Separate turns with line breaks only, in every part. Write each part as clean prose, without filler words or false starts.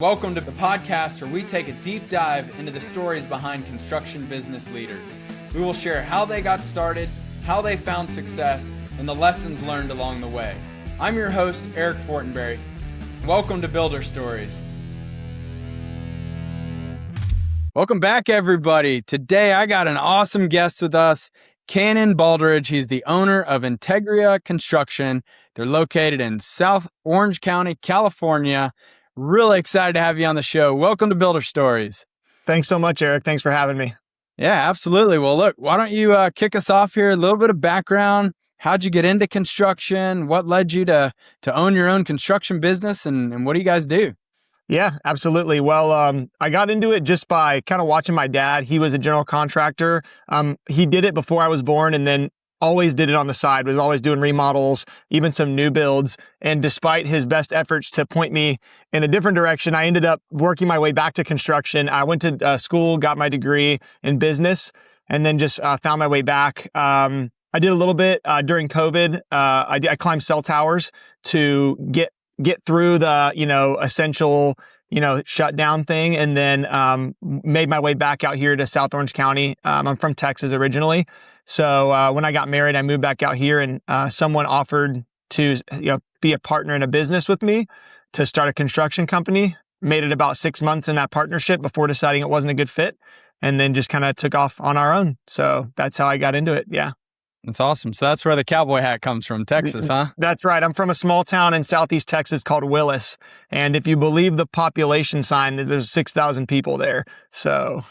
Welcome to the podcast where we take a deep dive into the stories behind construction business leaders. We will share how they got started, how they found success, and the lessons learned along the way. I'm your host, Eric Fortenberry. Welcome to Builder Stories. Welcome back, everybody. Today, I got an awesome guest with us, Canon Baldridge. He's the owner of Integria Construction. They're located in South Orange County, California. Really excited to have you on the show. Welcome to Builder Stories.
Thanks so much, Eric. Thanks for having me.
Yeah, absolutely. Well, look, why don't you kick us off here? A little bit of background. How'd you get into construction? What led you to own your own construction business? And what do you guys do?
Yeah, absolutely. Well, I got into it just by kind of watching my dad. He was a general contractor. He did it before I was born and then always did it on the side, was always doing remodels, even some new builds. And despite his best efforts to point me in a different direction, I ended up working my way back to construction. I went to school, got my degree in business, and then just found my way back. I did a little bit during COVID. I climbed cell towers to get through the, essential, shutdown thing, and then made my way back out here to South Orange County. I'm from Texas originally. So when I got married, I moved back out here, and someone offered to, be a partner in a business with me to start a construction company. Made it about 6 months in that partnership before deciding it wasn't a good fit, and then just kind of took off on our own. So that's how I got into it. Yeah.
That's awesome. So that's where the cowboy hat comes from, Texas, huh?
That's right. I'm from a small town in Southeast Texas called Willis. And if you believe the population sign, there's 6,000 people there. So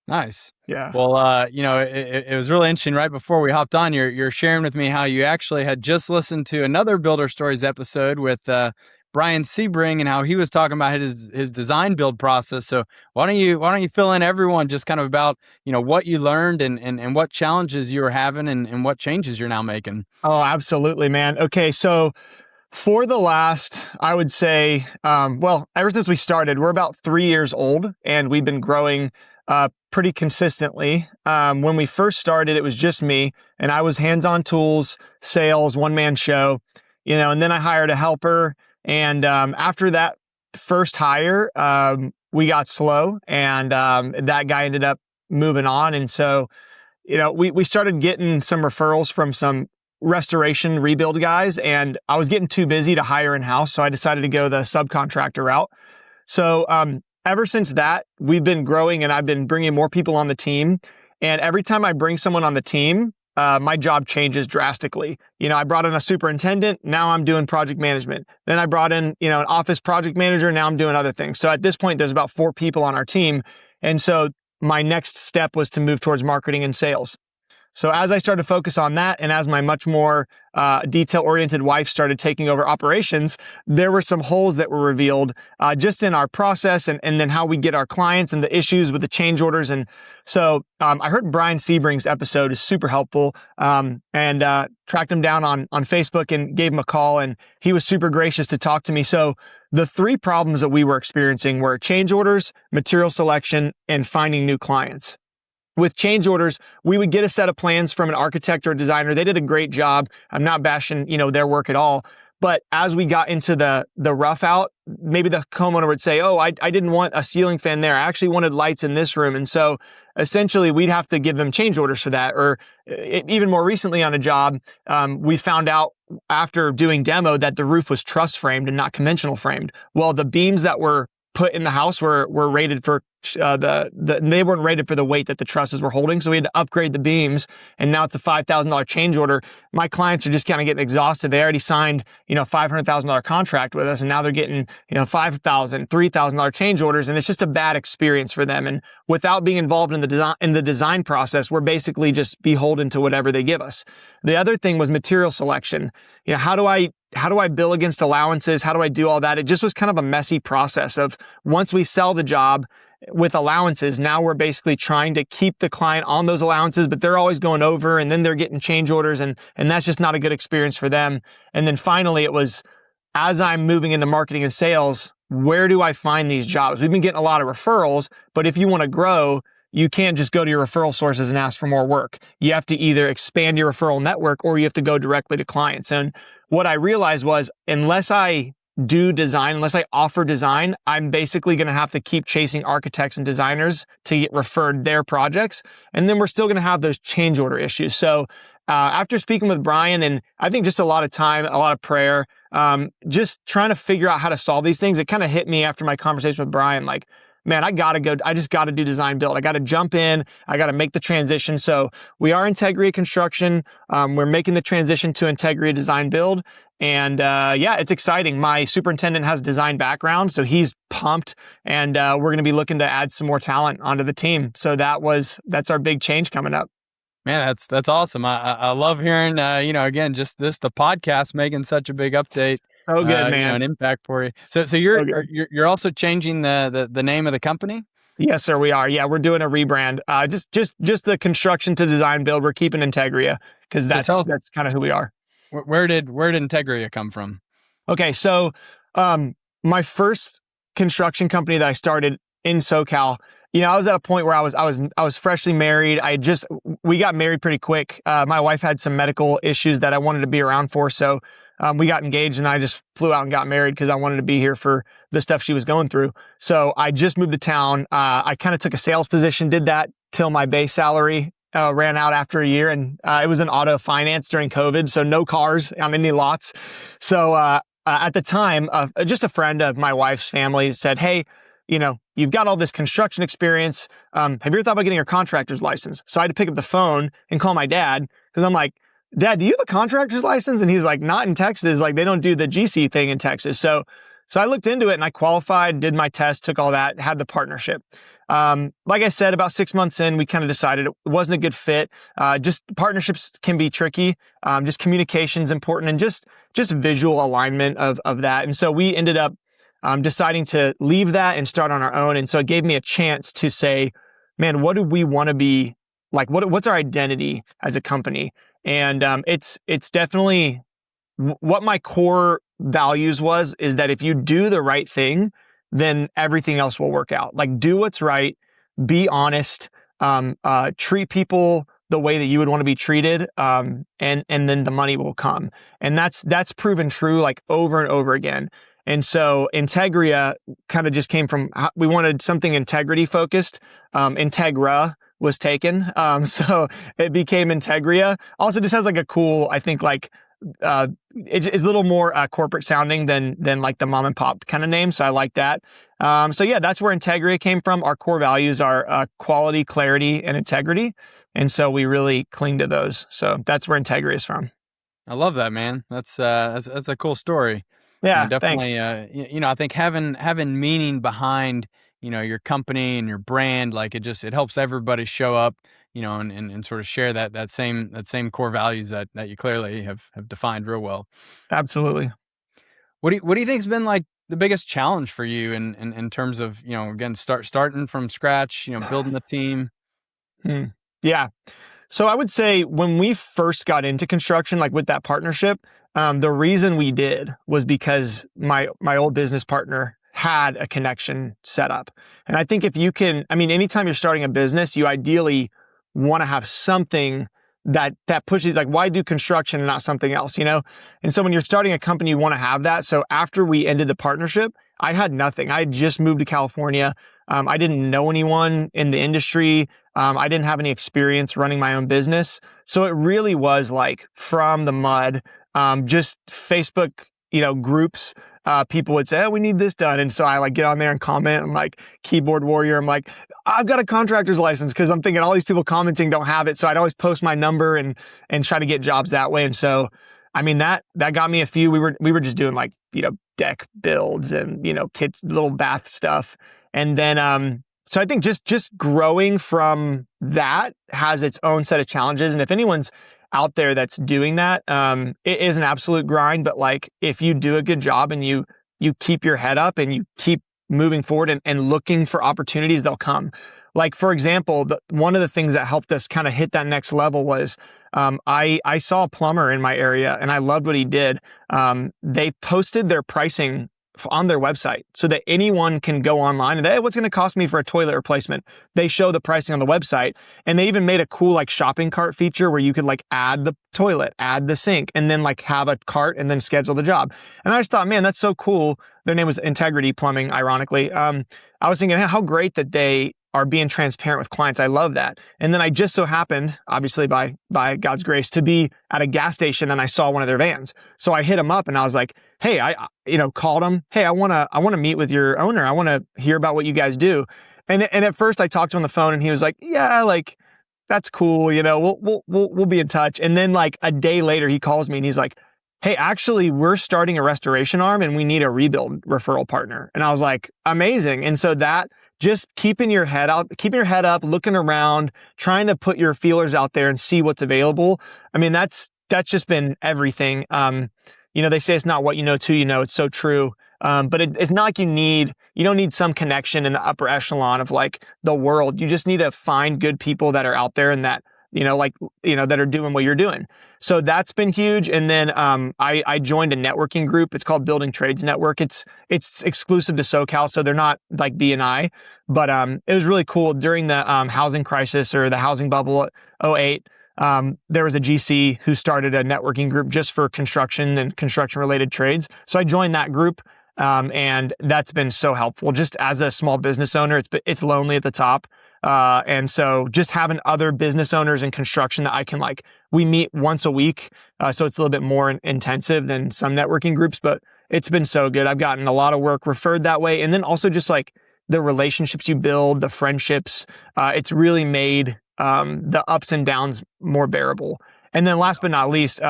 nice.
Yeah.
Well, it was really interesting. Right before we hopped on, you're sharing with me how you actually had just listened to another Builder Stories episode with Brian Sebring and how he was talking about his design build process. So why don't you fill in everyone just kind of about, what you learned and what challenges you were having and what changes you're now making?
Oh, absolutely, man. Okay. So for the last, I would say, ever since we started, we're about 3 years old and we've been growing pretty consistently. When we first started, it was just me and I was hands-on tools, sales, one-man show, and then I hired a helper. And after that first hire, we got slow and that guy ended up moving on. And so, we started getting some referrals from some restoration rebuild guys, and I was getting too busy to hire in-house. So I decided to go the subcontractor route. So ever since that, we've been growing and I've been bringing more people on the team. And every time I bring someone on the team, my job changes drastically. I brought in a superintendent. Now I'm doing project management. Then I brought in, an office project manager. Now I'm doing other things. So at this point, there's about 4 people on our team. And so my next step was to move towards marketing and sales. So as I started to focus on that, and as my much more detail-oriented wife started taking over operations, there were some holes that were revealed just in our process and then how we get our clients and the issues with the change orders. And so I heard Brian Sebring's episode is super helpful, and tracked him down on Facebook and gave him a call, and he was super gracious to talk to me. So the 3 problems that we were experiencing were change orders, material selection, and finding new clients. With change orders, we would get a set of plans from an architect or a designer. They did a great job. I'm not bashing, their work at all. But as we got into the rough out, maybe the homeowner would say, oh, I didn't want a ceiling fan there. I actually wanted lights in this room. And so essentially we'd have to give them change orders for that. Or even more recently on a job, we found out after doing demo that the roof was truss framed and not conventional framed. Well, the beams that were put in the house were rated for they weren't rated for the weight that the trusses were holding. So we had to upgrade the beams, and now it's a $5,000 change order. My clients are just kind of getting exhausted. They already signed, $500,000 contract with us, and now they're getting, $5,000, $3,000 change orders, and it's just a bad experience for them. And without being involved in the design process, we're basically just beholden to whatever they give us. The other thing was material selection. How do I bill against allowances? How do I do all that? It just was kind of a messy process of once we sell the job with allowances, now we're basically trying to keep the client on those allowances, but they're always going over and then they're getting change orders and that's just not a good experience for them. And then finally it was, as I'm moving into marketing and sales, where do I find these jobs? We've been getting a lot of referrals, but if you want to grow, you can't just go to your referral sources and ask for more work. You have to either expand your referral network or you have to go directly to clients. And what I realized was, unless I do design, unless I offer design, I'm basically going to have to keep chasing architects and designers to get referred their projects. And then we're still going to have those change order issues. So after speaking with Brian, and I think just a lot of time, a lot of prayer, just trying to figure out how to solve these things, it kind of hit me after my conversation with Brian, like, man, I just got to do design build. I got to jump in. I got to make the transition. So we are Integria construction. We're making the transition to Integria design build. And yeah, it's exciting. My superintendent has design background, so he's pumped. And we're going to be looking to add some more talent onto the team. So that's our big change coming up.
Man, that's awesome. I love hearing, again, just the podcast making such a big update.
So good, man.
An impact for you. So you're also changing the name of the company?
Yes, sir, we are. Yeah, we're doing a rebrand. Just the construction to design build. We're keeping Integria because that's kind of who we are.
Where did Integria come from?
Okay, so my first construction company that I started in SoCal, I was at a point where I was freshly married. We got married pretty quick. My wife had some medical issues that I wanted to be around for, so we got engaged, and I just flew out and got married because I wanted to be here for the stuff she was going through. So I just moved to town. I kind of took a sales position, did that till my base salary ran out after a year, and it was in auto finance during COVID, so no cars on any lots. So at the time, just a friend of my wife's family said, "Hey, you've got all this construction experience. Have you ever thought about getting your contractor's license?" So I had to pick up the phone and call my dad because I'm like, "Dad, do you have a contractor's license?" And he's like, "Not in Texas. Like, they don't do the GC thing in Texas." So I looked into it and I qualified, did my test, took all that, had the partnership. Like I said, about 6 months in, we kind of decided it wasn't a good fit. Just partnerships can be tricky. Just communication's important, and just visual alignment of that. And so we ended up deciding to leave that and start on our own. And so it gave me a chance to say, man, what do we want to be like? What's our identity as a company? And it's definitely what my core values is that if you do the right thing, then everything else will work out. Like, do what's right, be honest, treat people the way that you would want to be treated, and then the money will come. And that's proven true like over and over again. And so Integria kind of just came from, we wanted something integrity focused. Integra was taken. So it became Integria. Also just has like a cool, I think like, it's a little more corporate sounding than like the mom and pop kind of name. So I like that. So yeah, that's where Integria came from. Our core values are quality, clarity, and integrity. And so we really cling to those. So that's where Integria is from.
I love that, man. That's a cool story.
Yeah,
definitely.
Thanks.
I think having meaning behind, your company and your brand, like it helps everybody show up, and sort of share that same core values that you clearly have defined real well.
Absolutely.
What do you think's been like the biggest challenge for you in terms of, again, starting from scratch, building the team?
Yeah. So I would say when we first got into construction, like with that partnership, the reason we did was because my old business partner had a connection set up. And I think anytime you're starting a business, you ideally want to have something that pushes, like, why do construction and not something else, And so when you're starting a company, you want to have that. So after we ended the partnership, I had nothing. I had just moved to California. I didn't know anyone in the industry. I didn't have any experience running my own business. So it really was like from the mud, just Facebook, groups. People would say, "Oh, we need this done." And so I like get on there and comment. I'm like keyboard warrior. I'm like, "I've got a contractor's license," because I'm thinking all these people commenting don't have it. So I'd always post my number and try to get jobs that way. And so, that got me a few. We were just doing like, deck builds and, little bath stuff. And then, so I think just growing from that has its own set of challenges. And if anyone's out there that's doing that, it is an absolute grind. But like, if you do a good job and you keep your head up and you keep moving forward and looking for opportunities, they'll come. Like, for example, one of the things that helped us kind of hit that next level was I saw a plumber in my area and I loved what he did. They posted their pricing on their website so that anyone can go online and, hey, what's going to cost me for a toilet replacement? They show the pricing on the website, and they even made a cool like shopping cart feature where you could like add the toilet, add the sink, and then like have a cart and then schedule the job. And I just thought, man, that's so cool. Their name was Integrity Plumbing, ironically. I was thinking how great that they are being transparent with clients. I love that. And then I just so happened, obviously by God's grace, to be at a gas station and I saw one of their vans. So I hit them up and I was like, hey, I called them. Hey, I want to meet with your owner. I want to hear about what you guys do. And at first I talked to him on the phone and he was like, yeah, like that's cool. We'll be in touch. And then like a day later he calls me and he's like, hey, actually we're starting a restoration arm and we need a rebuild referral partner. And I was like, amazing. And so that just keeping your head up, looking around, trying to put your feelers out there and see what's available. I mean, that's just been everything. They say it's not what you know till you know. It's so true. But it's not like you don't need some connection in the upper echelon of like the world. You just need to find good people that are out there and that, that are doing what you're doing. So that's been huge. And then I joined a networking group. It's called Building Trades Network. It's exclusive to SoCal, so they're not like BNI. But it was really cool during the housing crisis or the housing bubble '08. There was a GC who started a networking group just for construction and construction related trades. So I joined that group. And that's been so helpful. Just as a small business owner, it's lonely at the top. And so just having other business owners in construction that I can we meet once a week. So it's a little bit more intensive than some networking groups, but it's been so good. I've gotten a lot of work referred that way. And then also just like the relationships you build, the friendships, it's really made, the ups and downs more bearable. And then last but not least,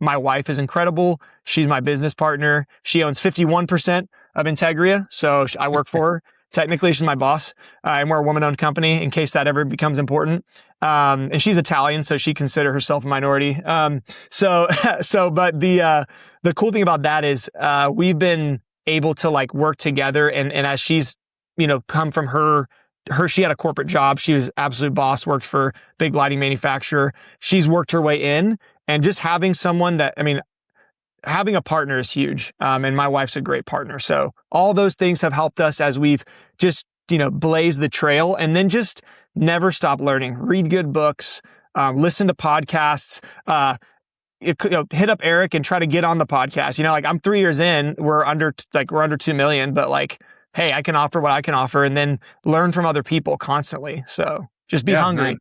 my wife is incredible. She's my business partner. She owns 51% of Integria. So I work for her. Technically, she's my boss. And we're a woman-owned company in case that ever becomes important. And she's Italian, so she considers herself a minority. But the cool thing about that is we've been able to work together. And as she's, come from her, she had a corporate job. She was absolute boss, worked for a big lighting manufacturer. She's worked her way in. And just having someone having a partner is huge. And my wife's a great partner. So all those things have helped us as we've just, blazed the trail, and then just never stop learning, read good books, listen to podcasts, hit up Eric and try to get on the podcast. I'm 3 years in, we're under 2 million, but hey, I can offer what I can offer, and then learn from other people constantly. So just be hungry,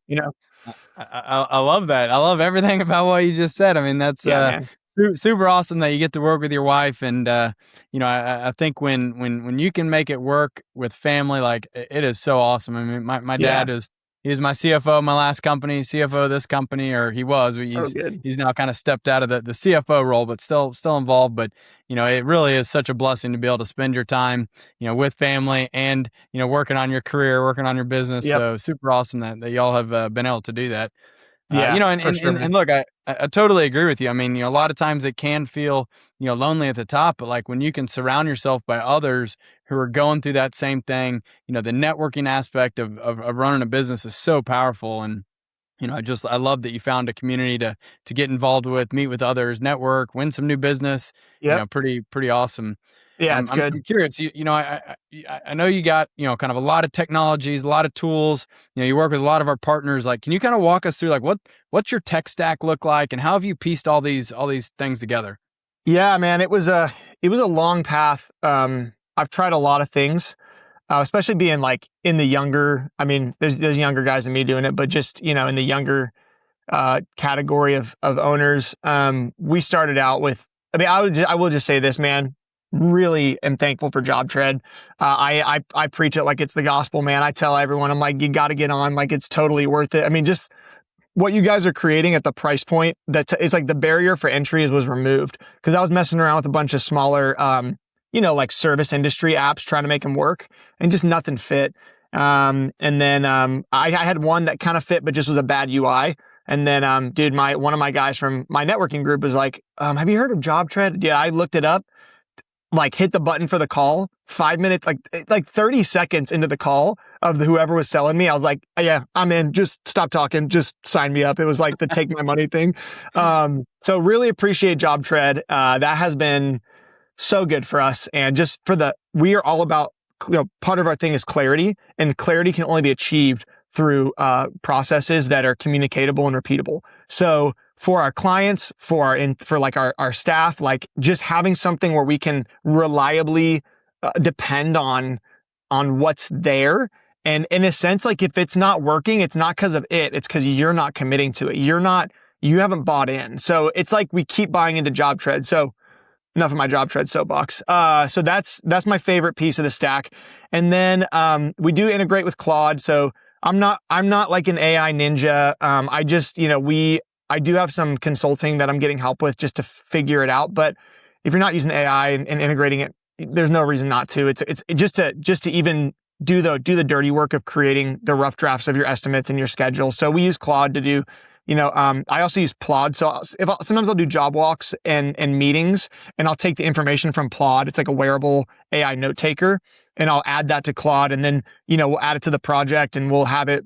I love that. I love everything about what you just said. I mean, that's super awesome that you get to work with your wife. And, I think when you can make it work with family, it is so awesome. I mean, my dad he was my CFO of my last company, CFO of this company, or he was. He's now kind of stepped out of the CFO role, but still involved. But, it really is such a blessing to be able to spend your time, with family and, working on your career, working on your business.
Yep.
So super awesome that y'all have been able to do that.
And
look, I totally agree with you. I mean, a lot of times it can feel, lonely at the top, but when you can surround yourself by others who are going through that same thing, the networking aspect of running a business is so powerful. And, I love that you found a community to get involved with, meet with others, network, win some new business.
Yeah.
Pretty awesome.
Yeah, it's good.
I'm curious. I know you got kind of a lot of technologies, a lot of tools. You work with a lot of our partners. Can you kind of walk us through what's your tech stack look like, and how have you pieced all these things together?
Yeah, man, it was a long path. I've tried a lot of things, especially being in the younger. I mean, there's younger guys than me doing it, but just in the younger category of owners. We started out with. I mean, I will just say this, man. Really am thankful for JobTread. I preach it like it's the gospel, man. I tell everyone, I'm like, you got to get on, it's totally worth it. I mean, just what you guys are creating at the price point, it's the barrier for entry was removed, because I was messing around with a bunch of smaller, service industry apps trying to make them work, and just nothing fit. And then I had one that kind of fit, but just was a bad UI. And then, one of my guys from my networking group was like, have you heard of JobTread? Yeah, I looked it up. Hit the button for the call, 5 minutes, 30 seconds into the call of whoever was selling me. I was like, yeah, I'm in. Just stop talking. Just sign me up. It was the take my money thing. So really appreciate JobTread. That has been so good for us. And just we are all about, part of our thing is clarity, and clarity can only be achieved through processes that are communicatable and repeatable. So for our clients, for our staff, like just having something where we can reliably depend on what's there. And in a sense, like if it's not working, it's not because of it's because you're not committing to it. You haven't bought in. So it's like we keep buying into job tread. So enough of my job tread soapbox. So that's my favorite piece of the stack. And then we do integrate with Claude. So I'm not like an AI ninja. I just, I do have some consulting that I'm getting help with just to figure it out. But if you're not using AI and integrating it, there's no reason not to. It's just to even do the dirty work of creating the rough drafts of your estimates and your schedule. So we use Claude to do, I also use Plod. So sometimes I'll do job walks and meetings, and I'll take the information from Plod. It's like a wearable AI note taker, and I'll add that to Claude, and then, we'll add it to the project, and we'll have it,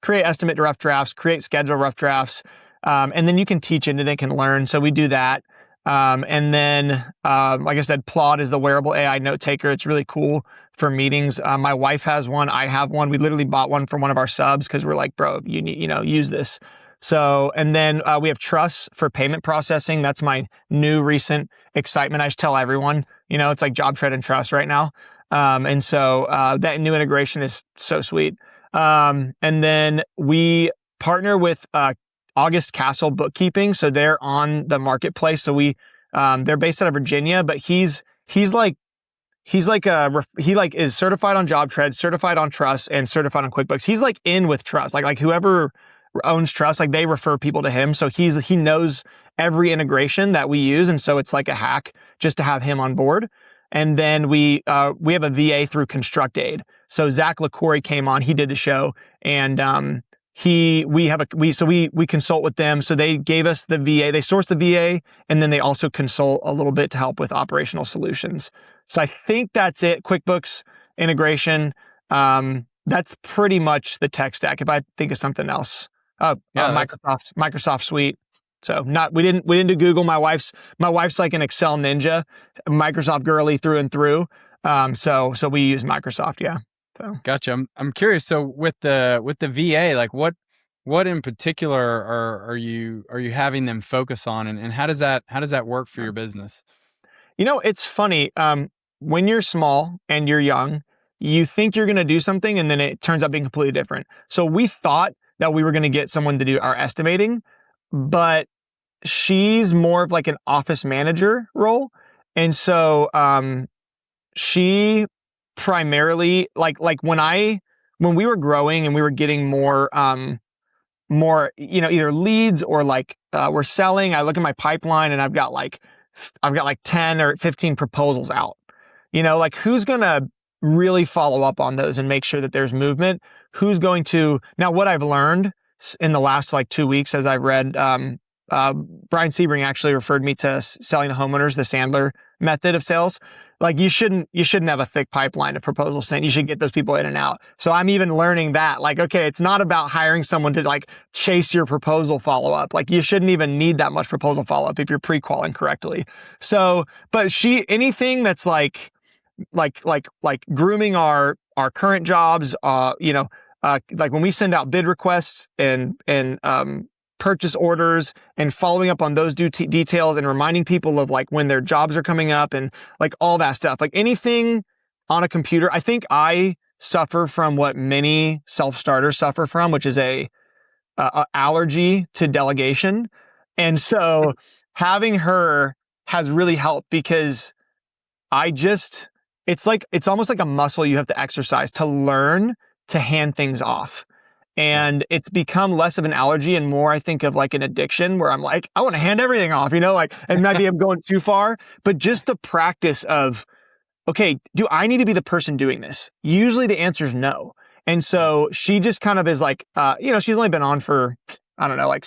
create estimate rough drafts, create schedule rough drafts. And then you can teach it and it can learn. So we do that. And then, like I said, Plod is the wearable AI note taker. It's really cool for meetings. My wife has one. I have one. We literally bought one from one of our subs because we're like, bro, you need, use this. So, and then we have Truss for payment processing. That's my new recent excitement. I just tell everyone, it's like job tread and Truss right now. And so that new integration is so sweet. And then we partner with August Castle Bookkeeping. So they're on the marketplace. So they're based out of Virginia, but he is certified on job tread, certified on Truss, and certified on QuickBooks. He's like in with Truss, like whoever owns Truss, like they refer people to him. So he knows every integration that we use. And so it's like a hack just to have him on board. And then we have a VA through ConstructAid. So Zach LaCory came on, he did the show, and we consult with them. So they gave us the VA, they source the VA, and then they also consult a little bit to help with operational solutions. So I think that's it. QuickBooks integration. That's pretty much the tech stack. If I think of something else, Microsoft Suite. So we didn't do Google. My wife's like an Excel ninja, Microsoft girly through and through. So we use Microsoft. Yeah. So.
Gotcha. I'm curious. So with the VA, like what in particular are you having them focus on, and how does that work for your business?
It's funny. When you're small and you're young, you think you're going to do something, and then it turns out being completely different. So we thought that we were going to get someone to do our estimating, but she's more of like an office manager role. And so, she primarily like when we were growing and we were getting more, either leads or like, we're selling, I look at my pipeline and I've got like 10 or 15 proposals out, like who's going to really follow up on those and make sure that there's movement? Who's going to, now what I've learned in the last like 2 weeks, as I've read, Brian Sebring actually referred me to selling to homeowners, the Sandler method of sales. Like you shouldn't have a thick pipeline of proposals sent. You should get those people in and out. So I'm even learning that, like, okay, it's not about hiring someone to like chase your proposal follow-up. Like you shouldn't even need that much proposal follow-up if you're pre-qualing correctly. So, but anything that's like grooming our current jobs, like when we send out bid requests and purchase orders and following up on those details and reminding people of like when their jobs are coming up and like all that stuff, like anything on a computer. I think I suffer from what many self-starters suffer from, which is a allergy to delegation. And so having her has really helped because it's almost like a muscle you have to exercise to learn to hand things off. And it's become less of an allergy and more, I think, of like an addiction where I'm like, I want to hand everything off, and maybe I'm going too far, but just the practice of, okay, do I need to be the person doing this? Usually the answer is no. And so she just kind of is like, she's only been on for, I don't know, like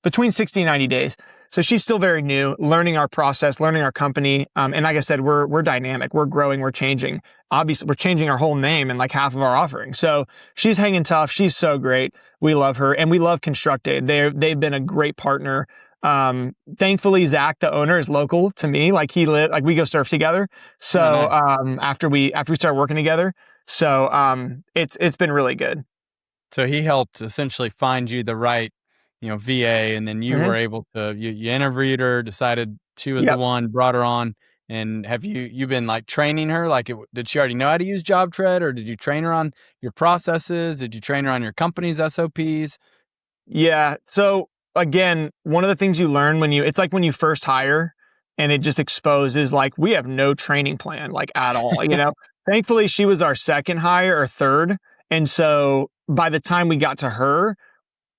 between 60 and 90 days. So she's still very new, learning our process, learning our company. And like I said, we're dynamic, we're growing, we're changing. Obviously, we're changing our whole name and like half of our offering. So she's hanging tough. She's so great. We love her, and we love ConstructAid. They've been a great partner. Thankfully, Zach, the owner, is local to me. Like we go surf together. So
Oh, nice.
after we start working together, so it's been really good.
So he helped essentially find you the right, VA, and then you
Hmm.
were able to you interviewed her, decided she was the
Yep.
one, brought her on, and have you been like training her? Like, did she already know how to use JobTread, or did you train her on your processes? Did you train her on your company's SOPs?
Yeah. So again, one of the things you learn it's like when you first hire and it just exposes like we have no training plan like at all, you know. Thankfully she was our second hire or third. And so by the time we got to her,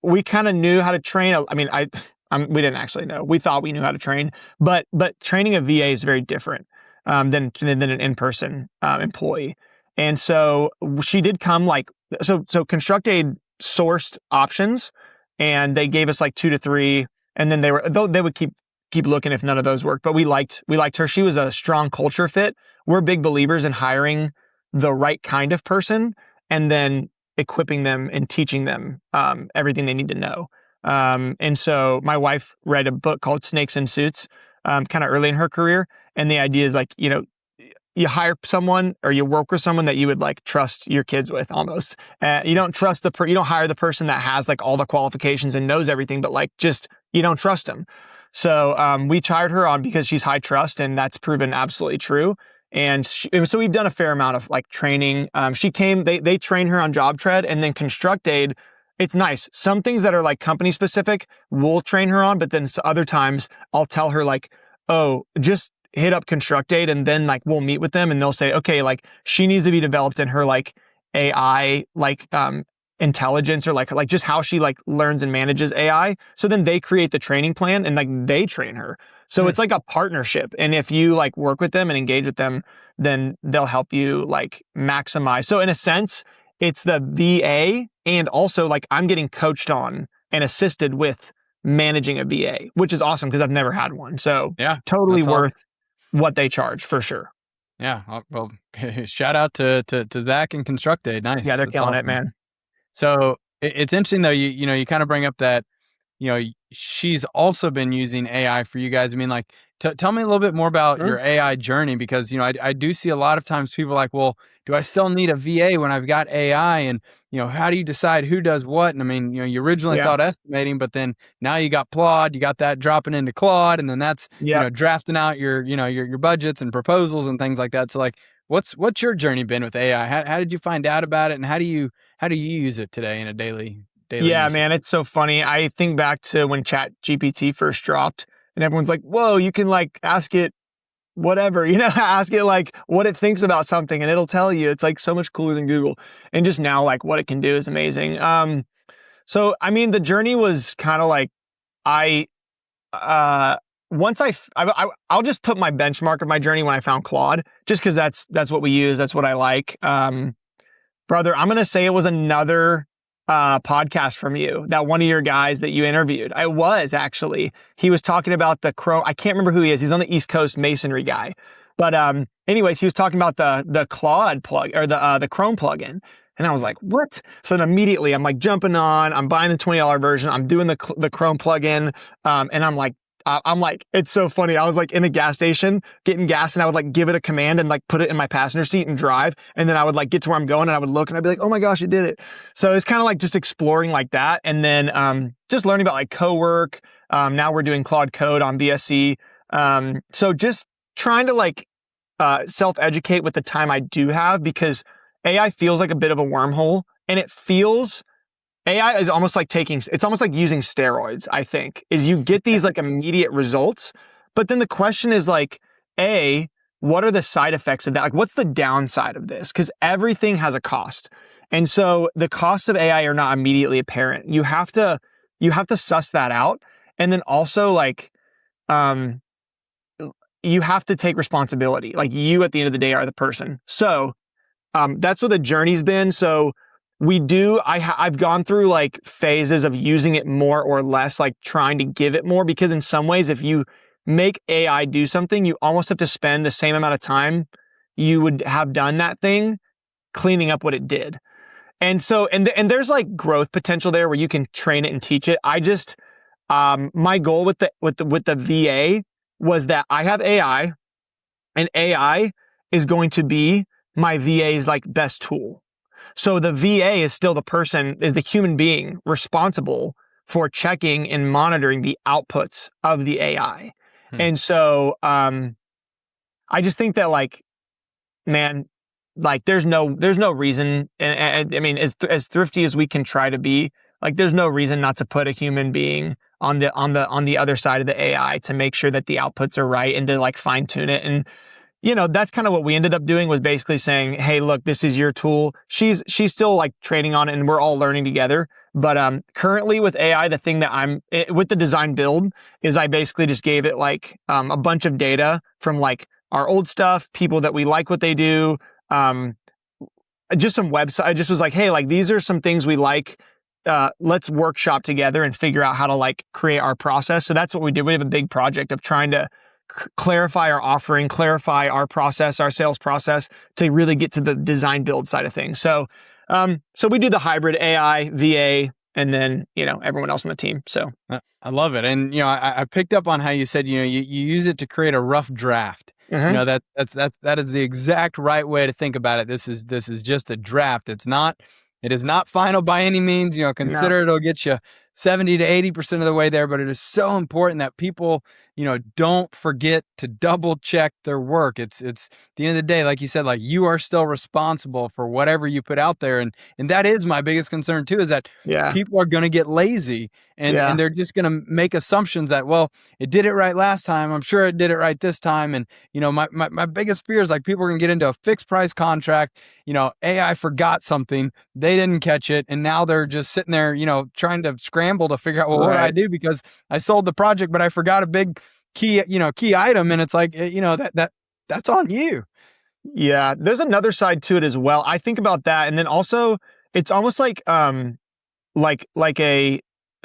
we kind of knew how to train. I mean, we didn't actually know. We thought we knew how to train, but training a VA is very different than an in-person employee. And so she did come like so. ConstructAid sourced options, and they gave us like 2 to 3, and then they would keep looking if none of those worked. But we liked her. She was a strong culture fit. We're big believers in hiring the right kind of person, and then equipping them and teaching them everything they need to know. And so my wife read a book called Snakes in Suits kind of early in her career. And the idea is like, you hire someone or you work with someone that you would like trust your kids with almost. You don't trust you don't hire the person that has like all the qualifications and knows everything, but like just, you don't trust them. So we hired her on because she's high trust, and that's proven absolutely true. And so we've done a fair amount of like training. They train her on JobTread, and then ConstructAid. It's nice. Some things that are like company specific, we'll train her on, but then other times I'll tell her like, oh, just hit up ConstructAid, and then like we'll meet with them and they'll say, okay, like she needs to be developed in her like AI, like intelligence, or like just how she like learns and manages AI. So then they create the training plan and like they train her. So
Hmm.
it's like a partnership. And if you like work with them and engage with them, then they'll help you like maximize. So in a sense, it's the VA, and also like I'm getting coached on and assisted with managing a VA, which is awesome because I've never had one. So
Yeah,
totally
that's
worth
awesome.
what they charge for sure.
Yeah, well, shout out to Zach and ConstructAid.
Yeah,
Nice,
they're
that's
killing it,
awesome.
man.
So it's interesting though. You kind of bring up that she's also been using AI for you guys. I mean, like, tell me a little bit more about
Mhm.
your AI journey, because I do see a lot of times people are like, well, do I still need a VA when I've got AI? And how do you decide who does what? And I mean, you originally
Yeah.
thought estimating, but then now you got Claude, you got that dropping into Claude, and then that's
Yep.
drafting out your budgets and proposals and things like that. So like, what's your journey been with AI? How did you find out about it, and how do you use it today in a daily
Yeah,
usage?
man, it's so funny. I think back to when Chat GPT first dropped, and everyone's like, whoa, you can like ask it whatever, ask it like what it thinks about something and it'll tell you. It's like so much cooler than Google. And just now, like what it can do is amazing. So I mean, the journey was kind of like I uh once I'll just put my benchmark of my journey when I found Claude, just because that's what we use. That's what I like. Brother, I'm gonna say it was another podcast from you, that one of your guys that you interviewed. I was actually. He was talking about the Chrome. I can't remember who he is. He's on the East Coast masonry guy. But anyways, he was talking about the Claude plug, or the Chrome plugin. And I was like, what? So then immediately I'm like jumping on, I'm buying the $20 version, I'm doing the Chrome plugin, and I'm like, it's so funny. I was like in a gas station getting gas, and I would like give it a command and like put it in my passenger seat and drive. And then I would like get to where I'm going and I would look and I'd be like, oh my gosh, it did it. So it's kind of like just exploring like that. And then just learning about like co-work. Now we're doing Claude Code on BSC. So just trying to like self-educate with the time I do have, because AI feels like a bit of a wormhole, and AI is almost like it's almost like using steroids, I think, is you get these like immediate results. But then the question is like, what are the side effects of that? Like, what's the downside of this? Because everything has a cost. And so the costs of AI are not immediately apparent. You have to suss that out. And then also like, um, you have to take responsibility. Like you at the end of the day are the person. So that's what the journey's been. So I've gone through like phases of using it more or less, like trying to give it more, because in some ways, if you make AI do something, you almost have to spend the same amount of time you would have done that thing cleaning up what it did. And so, and there's like growth potential there where you can train it and teach it. My goal with the VA was that I have AI, and AI is going to be my VA's like best tool. So the VA is still the human being responsible for checking and monitoring the outputs of the AI. And so I just think that like, man, like there's no reason. And I mean, as thrifty as we can try to be, like there's no reason not to put a human being on the other side of the AI to make sure that the outputs are right and to like fine tune it. And that's kind of what we ended up doing, was basically saying, hey, look, this is your tool. She's still like training on it and we're all learning together. But currently with AI, the thing that with the design build is I basically just gave it like a bunch of data from like our old stuff, people that we like what they do, just some website. I just was like, hey, like these are some things we like. Let's workshop together and figure out how to like create our process. So that's what we did. We have a big project of trying to clarify our offering, clarify our process, our sales process, to really get to the design build side of things. So we do the hybrid AI, VA, and then, everyone else on the team. So
I love it. And, I picked up on how you said, you use it to create a rough draft.
Mm-hmm.
That is the exact right way to think about it. This is just a draft. It is not final by any means. Consider it'll get you 70 to 80% of the way there, but it is so important that people, don't forget to double check their work. It's at the end of the day, like you said, like you are still responsible for whatever you put out there. And that is my biggest concern too, is that people are going to get lazy and they're just going to make assumptions that, well, it did it right last time. I'm sure it did it right this time. And, my biggest fear is like people are going to get into a fixed price contract. AI forgot something, they didn't catch it. And now they're just sitting there, trying to scramble to figure out, well, what do I do? Because I sold the project, but I forgot a big key item. And it's like, that's on you.
Yeah. There's another side to it as well. I think about that. And then also it's almost like a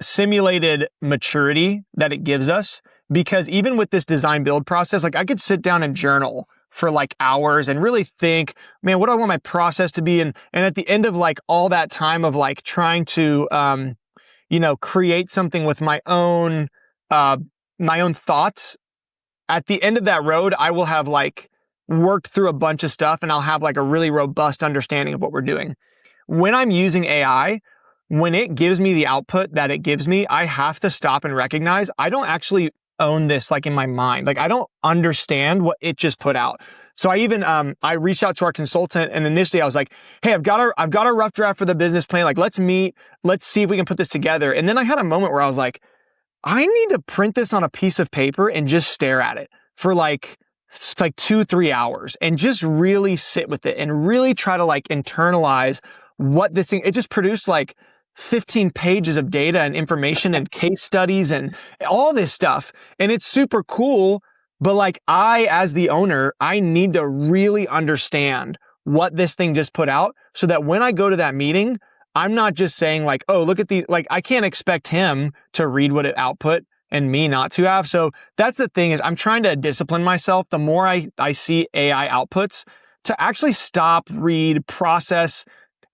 simulated maturity that it gives us, because even with this design build process, like I could sit down and journal for like hours and really think, man, what do I want my process to be? And at the end of like all that time of like trying to, create something with my own thoughts, at the end of that road, I will have like worked through a bunch of stuff and I'll have like a really robust understanding of what we're doing. When I'm using AI, when it gives me the output that it gives me, I have to stop and recognize I don't actually own this like in my mind. Like I don't understand what it just put out. So I even I reached out to our consultant, and initially I was like, hey, I've got a rough draft for the business plan. Like let's meet, let's see if we can put this together. And then I had a moment where I was like, I need to print this on a piece of paper and just stare at it for like 2-3 hours and just really sit with it and really try to like internalize what this thing, it just produced like 15 pages of data and information and case studies and all this stuff. And it's super cool. But like I, as the owner, I need to really understand what this thing just put out so that when I go to that meeting, I'm not just saying like, oh, look at these, like I can't expect him to read what it output and me not to have. So that's the thing, is I'm trying to discipline myself the more I see AI outputs to actually stop, read, process.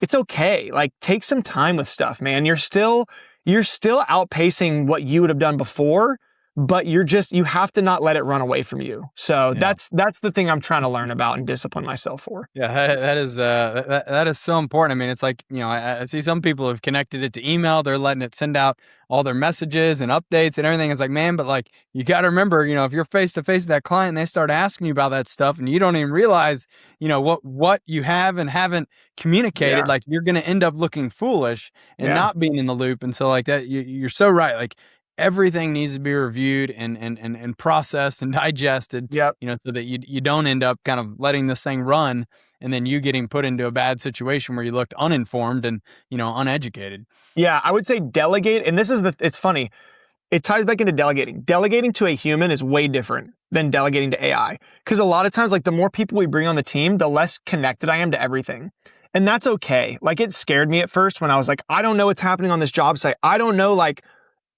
It's okay. Like take some time with stuff, man. You're still outpacing what you would have done before, but you have to not let it run away from you. So that's the thing I'm trying to learn about and discipline myself for.
Yeah, that is so important. I mean, it's like, I see some people have connected it to email. They're letting it send out all their messages and updates and everything. It's like, man, but like, you got to remember, if you're face to face with that client and they start asking you about that stuff and you don't even realize, what you have and haven't communicated, like you're going to end up looking foolish and not being in the loop. And so like that, you're so right. Like, everything needs to be reviewed and processed and digested, so that you don't end up kind of letting this thing run and then you getting put into a bad situation where you looked uninformed and, uneducated.
Yeah, I would say delegate. And it's funny. It ties back into delegating. Delegating to a human is way different than delegating to AI. Because a lot of times, like the more people we bring on the team, the less connected I am to everything. And that's okay. Like it scared me at first when I was like, I don't know what's happening on this job site. I don't know,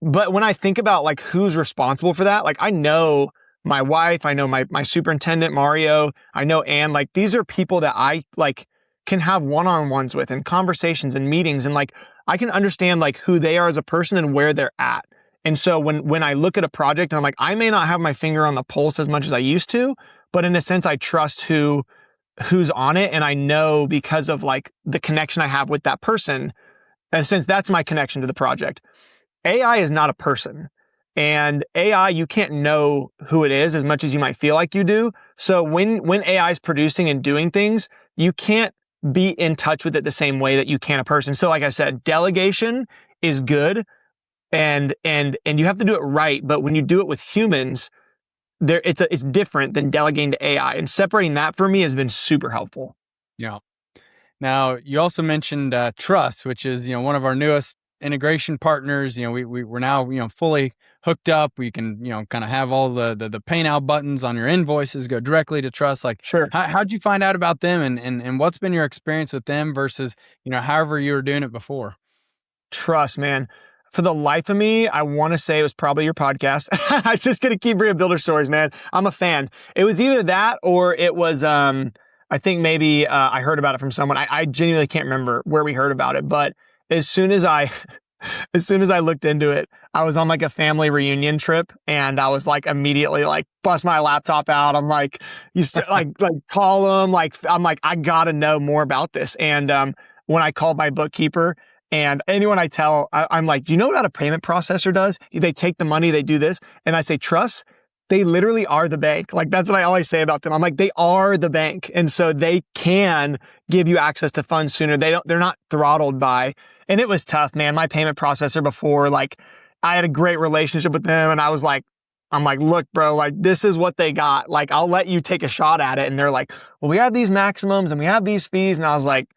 but when I think about like who's responsible for that, like I know my wife, I know my superintendent, Mario, I know Anne, like these are people that I like can have one-on-ones with and conversations and meetings. And like, I can understand like who they are as a person and where they're at. And so when I look at a project and I'm like, I may not have my finger on the pulse as much as I used to, but in a sense, I trust who's on it. And I know because of like the connection I have with that person, in a sense, that's my connection to the project. AI is not a person. And AI, you can't know who it is as much as you might feel like you do. So when AI is producing and doing things, you can't be in touch with it the same way that you can a person. So like I said, delegation is good and you have to do it right. But when you do it with humans, it's different than delegating to AI. And separating that for me has been super helpful.
Yeah. Now, you also mentioned Trust, which is, one of our newest integration partners. We're now, fully hooked up. We can, kind of have all the pay now buttons on your invoices go directly to Trust. Like,
Sure.
how'd you find out about them, and what's been your experience with them versus, however you were doing it before?
Trust, man. For the life of me, I want to say it was probably your podcast. I was just going to keep bringing builder stories, man. I'm a fan. It was either that or it was, I think maybe I heard about it from someone. I genuinely can't remember where we heard about it, but as soon as I looked into it, I was on like a family reunion trip and I was like immediately like bust my laptop out. I'm like, like call them. I'm like, I gotta know more about this. And when I called my bookkeeper and anyone I tell, I'm like, do you know what a payment processor does? They take the money, they do this. And I say, Trust, they literally are the bank. Like that's what I always say about them. I'm like, they are the bank. And so they can give you access to funds sooner. They're not throttled by, and it was tough, man. My payment processor before, like I had a great relationship with them and I'm like, look, bro, like this is what they got. Like, I'll let you take a shot at it. And they're like, well, we have these maximums and we have these fees. And I was like,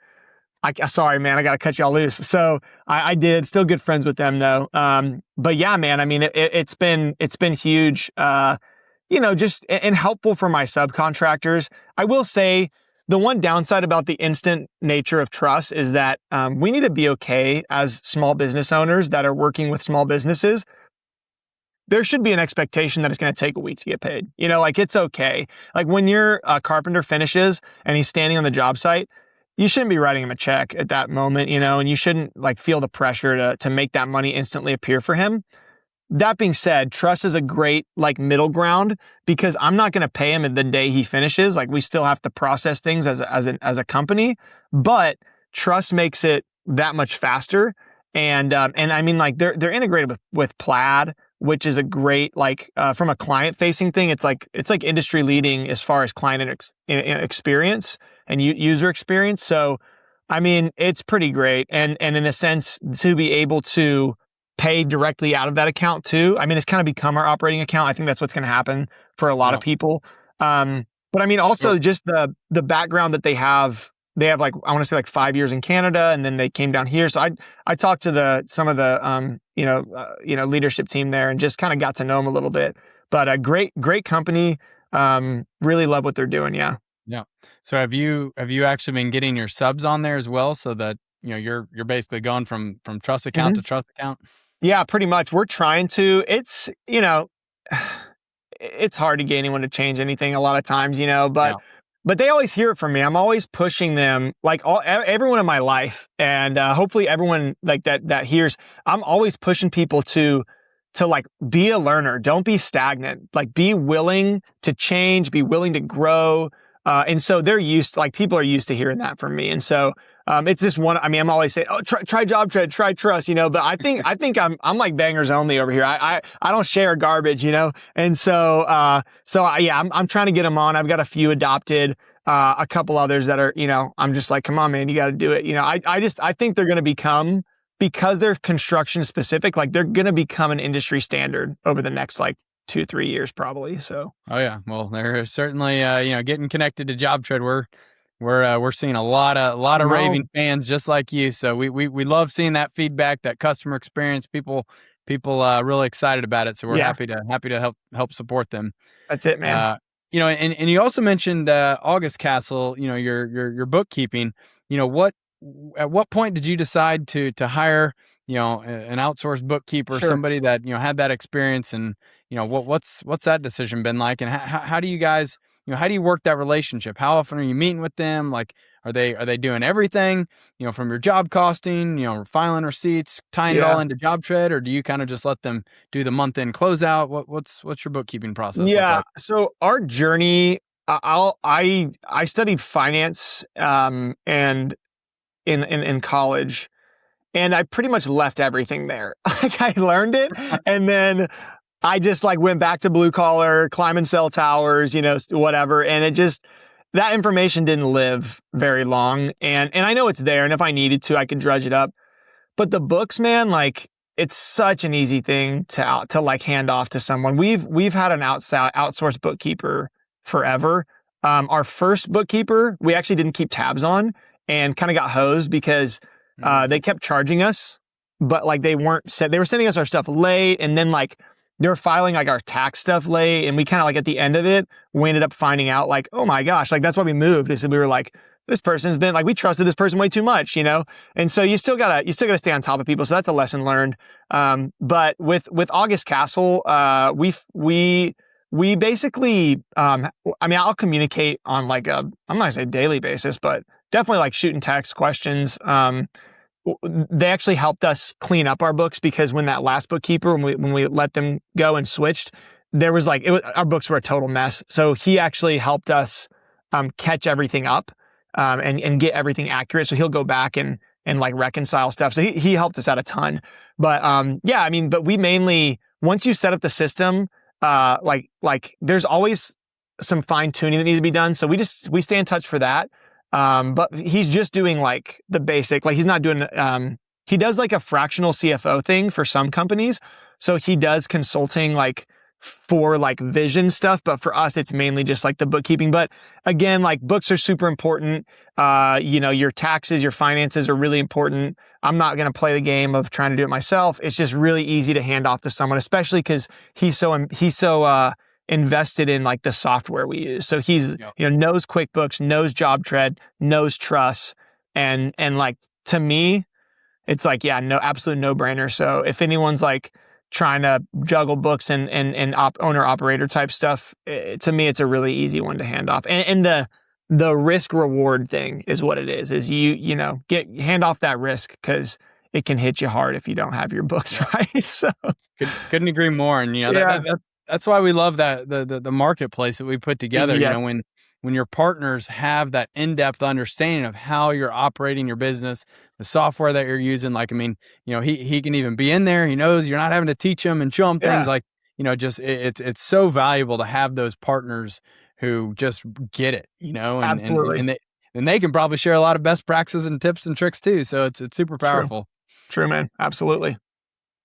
sorry, man, I got to cut y'all loose. So I did. Still good friends with them though. But yeah, man, I mean, it's been huge, just and helpful for my subcontractors. I will say the one downside about the instant nature of Trust is that we need to be okay as small business owners that are working with small businesses. There should be an expectation that it's going to take a week to get paid. Like it's okay. Like when your carpenter finishes and he's standing on the job site, you shouldn't be writing him a check at that moment, and you shouldn't like feel the pressure to make that money instantly appear for him. That being said, Trust is a great like middle ground because I'm not going to pay him the day he finishes. Like we still have to process things as a company, but Trust makes it that much faster. And I mean like they're integrated with Plaid, which is a great like from a client facing thing. It's like industry leading as far as client experience and user experience. So, I mean, it's pretty great. And in a sense, to be able to pay directly out of that account too. I mean, it's kind of become our operating account. I think that's what's going to happen for a lot of people. But I mean, also just the background that they have like, I want to say like 5 years in Canada, and then they came down here. So I talked to some of the, leadership team there and just kind of got to know them a little bit, but a great company. Really love what they're doing. Yeah.
Yeah. So have you actually been getting your subs on there as well, so that you're basically going from Trust account to Trust account?
Yeah, pretty much. We're trying to. It's it's hard to get anyone to change anything a lot of times, but they always hear it from me. I'm always pushing them, like everyone in my life, and hopefully everyone like that hears. I'm always pushing people to like be a learner. Don't be stagnant. Like be willing to change. Be willing to grow. And so people are used to hearing that from me. And so, it's just one, I mean, I'm always saying, oh, try JobTread, try Trust, but I think I'm like bangers only over here. I don't share garbage, And so, I'm trying to get them on. I've got a few adopted, a couple others that are, I'm just like, come on, man, you got to do it. I think they're going to become, because they're construction specific, like they're going to become an industry standard over the next like 2-3 years probably. So.
Oh yeah. Well, they're certainly, getting connected to JobTread. We're seeing a lot of raving fans just like you. So we love seeing that feedback, that customer experience. People really excited about it. So we're happy to help support them.
That's it, man.
And you also mentioned August Castle. Your bookkeeping. At what point did you decide to hire an outsourced bookkeeper, somebody that had that experience, and what's that decision been like, and how do you guys how do you work that relationship? How often are you meeting with them? Like, Are they doing everything, from your job costing, filing receipts, tying it all
Yeah.
into job tread, or do you kind of just let them do the month end closeout? What's your bookkeeping process look
Yeah.
like?
So our journey, I studied finance and in college, and I pretty much left everything there. Like I learned it, and then I just like went back to blue collar, climb and sell towers, whatever. And it just, that information didn't live very long. And I know it's there. And if I needed to, I could drudge it up. But the books, man, like it's such an easy thing to like hand off to someone. We've had an outsourced bookkeeper forever. Our first bookkeeper, we actually didn't keep tabs on and kind of got hosed because they kept charging us, but like they were sending us our stuff late, and then like they were filing like our tax stuff late, and we kind of like at the end of it, we ended up finding out like, oh my gosh, like that's why we moved. They said we were like, this person's been like, we trusted this person way too much, and so you still gotta stay on top of people. So that's a lesson learned. But with August Castle, we basically, I'll communicate on like I'm not gonna say daily basis, but definitely like shooting text questions. They actually helped us clean up our books, because when that last bookkeeper, when we let them go and switched, there was like, our books were a total mess. So he actually helped us catch everything up and get everything accurate. So he'll go back and like reconcile stuff. So he helped us out a ton. But but we mainly, once you set up the system, like there's always some fine tuning that needs to be done. So we stay in touch for that. But he's just doing like the basic, like he's not doing, he does like a fractional CFO thing for some companies. So he does consulting like for like vision stuff, but for us, it's mainly just like the bookkeeping. But again, like books are super important. Your taxes, your finances are really important. I'm not going to play the game of trying to do it myself. It's just really easy to hand off to someone, especially because he's so invested in like the software we use. So he's, knows QuickBooks, knows job tread, knows trusts. And like, to me, it's like, absolute no brainer. So if anyone's like trying to juggle books and owner operator type stuff, to me, it's a really easy one to hand off. And the risk reward thing is what it is you hand off that risk, because it can hit you hard if you don't have your books right. So
couldn't agree more. And that's why we love that the marketplace that we put together.
Yeah.
When your partners have that in-depth understanding of how you're operating your business, the software that you're using, like, he can even be in there. He knows you're not having to teach him and show him things like, it's so valuable to have those partners who just get it,
Absolutely.
and they can probably share a lot of best practices and tips and tricks too. So it's super powerful.
True, man. Absolutely.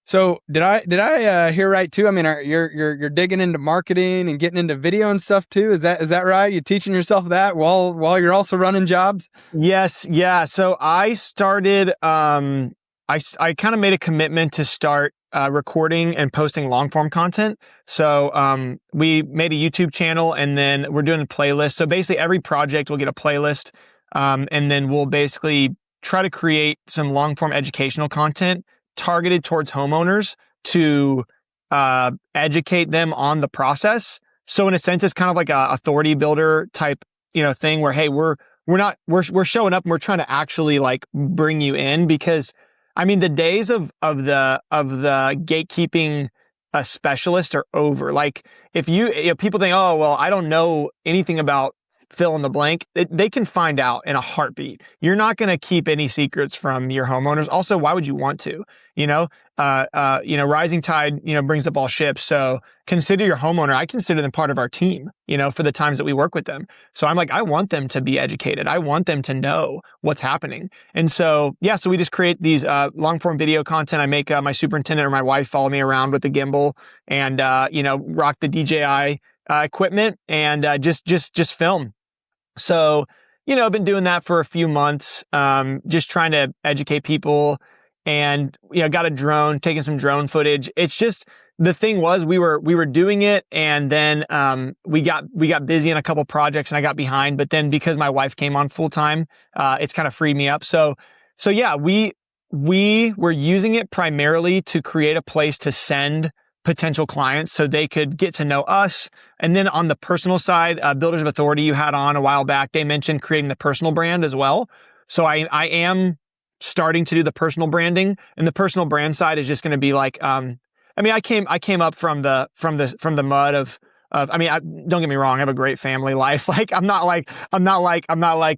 So did I hear right too? You're digging into marketing and getting into video and stuff too. Is that right? You're teaching yourself that while you're also running jobs?
Yes. Yeah. So I started, I kind of made a commitment to start recording and posting long form content. So we made a YouTube channel, and then we're doing a playlist. So basically every project will get a playlist. And then we'll basically try to create some long form educational content targeted towards homeowners to educate them on the process. So in a sense, it's kind of like a authority builder type, thing where, hey, we're showing up and we're trying to actually like bring you in, because the days of the gatekeeping specialist are over. Like if people think, oh, well, I don't know anything about fill in the blank, they can find out in a heartbeat. You're not going to keep any secrets from your homeowners. Also, why would you want to? Rising tide, brings up all ships. So consider your homeowner. I consider them part of our team, for the times that we work with them. So I'm like, I want them to be educated. I want them to know what's happening. And so, so we just create these long form video content. I make my superintendent or my wife follow me around with the gimbal and, rock the DJI equipment and just film. So, I've been doing that for a few months, just trying to educate people, and, got a drone, taking some drone footage. It's just, the thing was we were doing it, and then, we got busy in a couple projects and I got behind, but then because my wife came on full time, it's kind of freed me up. So yeah, we were using it primarily to create a place to send potential clients so they could get to know us. And then on the personal side, Builders of Authority you had on a while back, they mentioned creating the personal brand as well. So I am starting to do the personal branding, and the personal brand side is just going to be like, I came up from the mud of, don't get me wrong, I have a great family life. Like I'm not like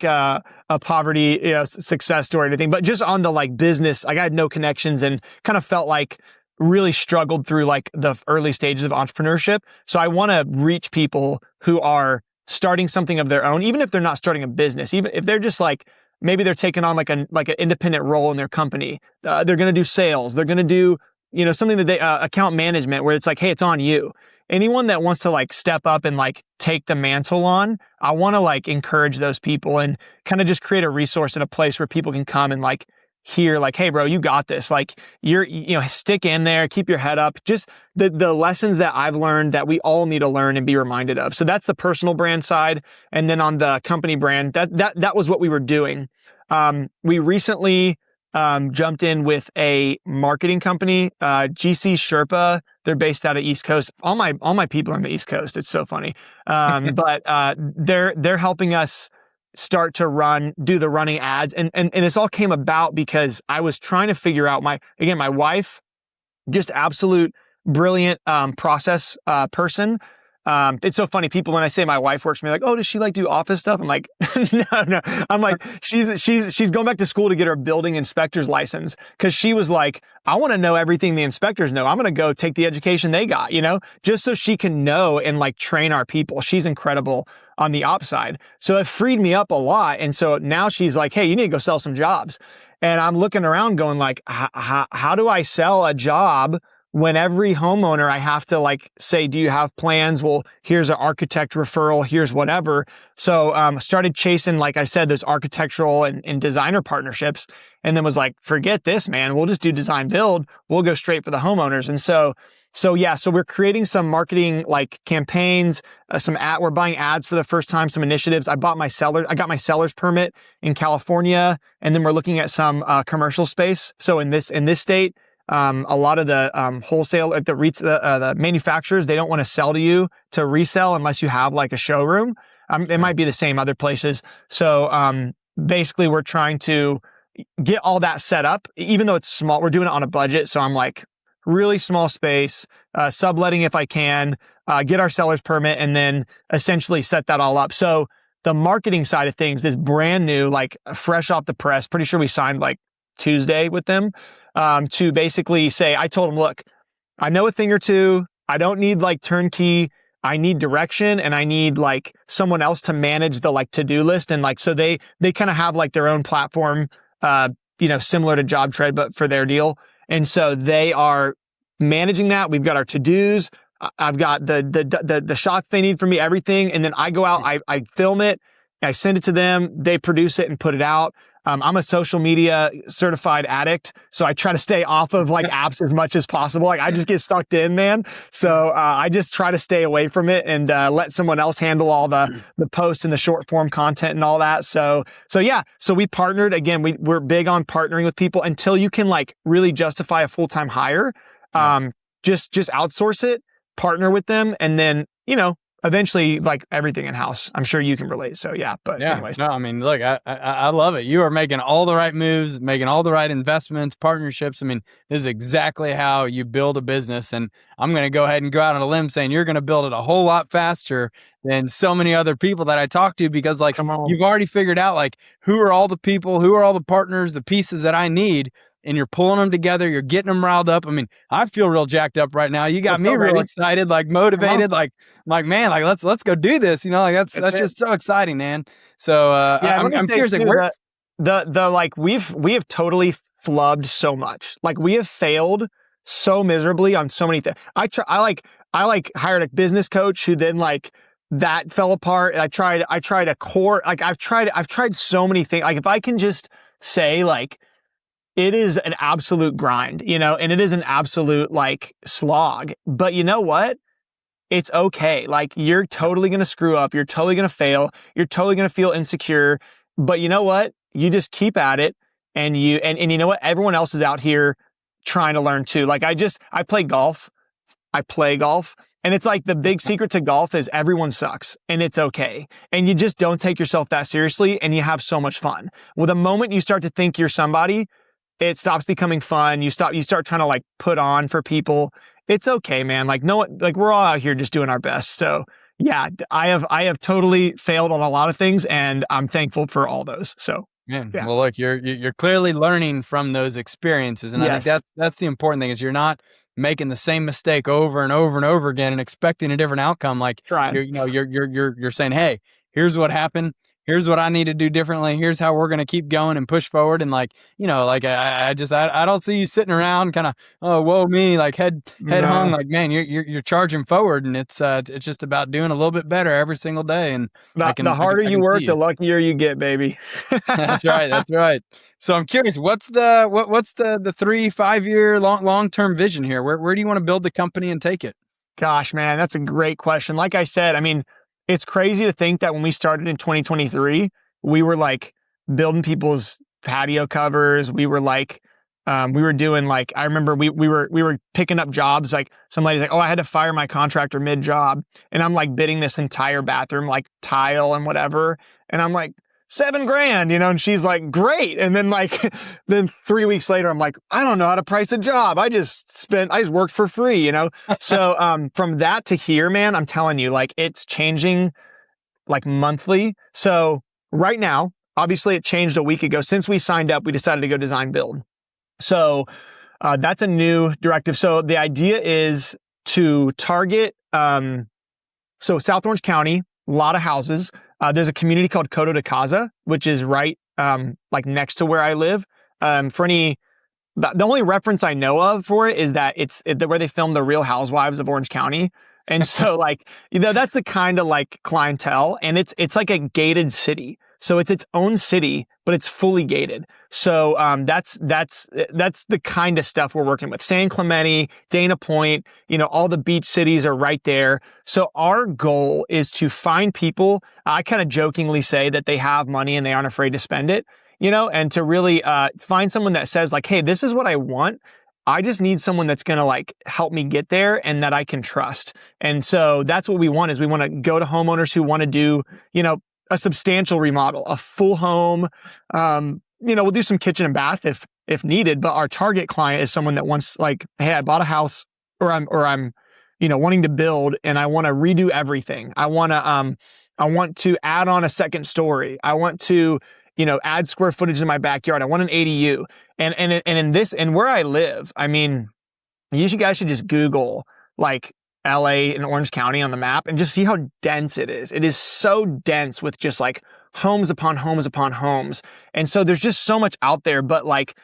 a poverty, success story or anything, but just on the like business, like I had no connections and kind of felt like really struggled through like the early stages of entrepreneurship. So I want to reach people who are starting something of their own, even if they're not starting a business, even if they're just like, maybe they're taking on like an independent role in their company. They're going to do sales. They're going to do, something that they, account management, where it's like, hey, it's on you. Anyone that wants to like step up and like take the mantle on, I want to like encourage those people and kind of just create a resource and a place where people can come and like hear like, hey bro, you got this. Like stick in there, keep your head up. Just the lessons that I've learned that we all need to learn and be reminded of. So that's the personal brand side. And then on the company brand, that was what we were doing. We recently jumped in with a marketing company, GC Sherpa. They're based out of East Coast. All my people are on the East Coast. It's so funny. But they're helping us start to do the running ads. And this all came about because I was trying to figure out my wife, just absolute brilliant process person. It's so funny. People, when I say my wife works for me, like, oh, does she like do office stuff? I'm like, no. I'm like, she's going back to school to get her building inspector's license. Cause she was like, I want to know everything the inspectors know. I'm going to go take the education they got, just so she can know and like train our people. She's incredible on the ops side. So it freed me up a lot. And so now she's like, hey, you need to go sell some jobs. And I'm looking around going like, how do I sell a job when every homeowner I have to like say, do you have plans? Well, here's an architect referral, here's whatever. So started chasing, like I said, those architectural and designer partnerships, and then was like, forget this, man. We'll just do design build. We'll go straight for the homeowners. And so we're creating some marketing like campaigns, we're buying ads for the first time, some initiatives. I got my seller's permit in California, and then we're looking at some commercial space. So in this state, a lot of the wholesale at the manufacturers, they don't want to sell to you to resell unless you have like a showroom. It might be the same other places. So basically, we're trying to get all that set up, even though it's small. We're doing it on a budget, so I'm like really small space, subletting if I can, get our seller's permit, and then essentially set that all up. So the marketing side of things is brand new, like fresh off the press. Pretty sure we signed like Tuesday with them. To basically say, I told them, look, I know a thing or two. I don't need like turnkey. I need direction, and I need like someone else to manage the like to-do list. And like, so they kind of have like their own platform, similar to JobTread, but for their deal. And so they are managing that. We've got our to-dos. I've got the shots they need from me, everything. And then I go out, I film it, I send it to them. They produce it and put it out. I'm a social media certified addict, so I try to stay off of like apps as much as possible. Like I just get sucked in, man. So I just try to stay away from it and let someone else handle all the posts and the short form content and all that. So we partnered again. We're big on partnering with people until you can like really justify a full-time hire. Just outsource it, partner with them, and then eventually, like everything in house. I'm sure you can relate. So anyways.
No, I mean, look, I love it. You are making all the right moves, making all the right investments, partnerships. I mean, this is exactly how you build a business. And I'm going to go ahead and go out on a limb saying you're going to build it a whole lot faster than so many other people that I talk to, because like you've already figured out like who are all the people, who are all the partners, the pieces that I need. And you're pulling them together. You're getting them riled up. I mean, I feel real jacked up right now. You got me real excited, like motivated, like man, like let's go do this. Like that's just so exciting, man. So I'm curious, like where
we have totally flubbed so much. Like we have failed so miserably on so many things. I hired a business coach who then like that fell apart. And I tried a core. Like I've tried so many things. Like if I can just say like, it is an absolute grind, and it is an absolute like slog, but you know what? It's okay. Like you're totally going to screw up. You're totally going to fail. You're totally going to feel insecure, but you know what? You just keep at it. And you know what? Everyone else is out here trying to learn too. Like I play golf I play golf. And it's like the big secret to golf is everyone sucks and it's okay. And you just don't take yourself that seriously and you have so much fun. Well, the moment you start to think you're somebody, it stops becoming fun. You start trying to like put on for people. It's okay, man. Like, no, like we're all out here just doing our best. So yeah, I have totally failed on a lot of things and I'm thankful for all those. So
Man,
yeah.
well, look, you're clearly learning from those experiences, and I think
Yes.
that's the important thing is you're not making the same mistake over and over and over again and expecting a different outcome. Like
Trying.
you're saying, hey, here's what happened. Here's what I need to do differently. Here's how we're going to keep going and push forward. And like, like I don't see you sitting around kind of, oh, whoa, me, like head hung.
No.
Like, man, you're charging forward, and it's just about doing a little bit better every single day. And
The harder
I
you
can
work,
see
the
you.
luckier you get, baby.
That's right. That's right. So I'm curious, what's the 3-5 year long-term vision here? Where do you want to build the company and take it?
Gosh, man, that's a great question. Like I said, I mean, it's crazy to think that when we started in 2023, we were like building people's patio covers. We were like, we were doing like, I remember we were picking up jobs. Like somebody's like, oh, I had to fire my contractor mid job, and I'm like bidding this entire bathroom, like tile and whatever, and I'm like, $7,000, and she's like, great. And then like, then 3 weeks later, I'm like, I don't know how to price a job. I just worked for free. So, from that to here, man, I'm telling you, like it's changing like monthly. So right now, obviously it changed a week ago. Since we signed up, we decided to go design build. So, that's a new directive. So the idea is to target, so South Orange County, a lot of houses. There's a community called Coto de Casa, which is right like next to where I live. The only reference I know of for it is that it's where they filmed the Real Housewives of Orange County. And so like, that's the kind of like clientele, and it's like a gated city. So it's its own city, but it's fully gated. So that's the kind of stuff we're working with. San Clemente, Dana Point, all the beach cities are right there. So our goal is to find people. I kind of jokingly say that they have money and they aren't afraid to spend it, and to really find someone that says like, hey, this is what I want. I just need someone that's going to like help me get there and that I can trust. And so that's what we want is we want to go to homeowners who want to do, a substantial remodel, a full home. We'll do some kitchen and bath if needed, but our target client is someone that wants like, hey, I bought a house or I'm wanting to build and I want to redo everything. I want to add on a second story. I want to, add square footage in my backyard. I want an ADU. And where I live, I mean, you guys should just Google like LA and Orange County on the map and just see how dense it is. It is so dense with just like homes upon homes upon homes. And so there's just so much out there, but like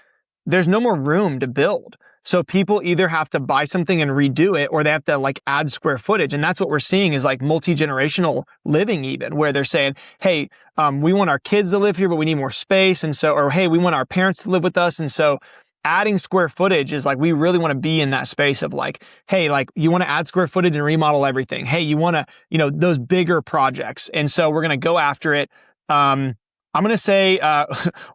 there's no more room to build. So people either have to buy something and redo it, or they have to like add square footage. And that's what we're seeing is like multi-generational living even, where they're saying, hey, we want our kids to live here, but we need more space. And so, or hey, we want our parents to live with us. And so adding square footage is like, we really want to be in that space of like, hey, like you want to add square footage and remodel everything. Hey, you want to, those bigger projects. And so we're going to go after it. I'm going to say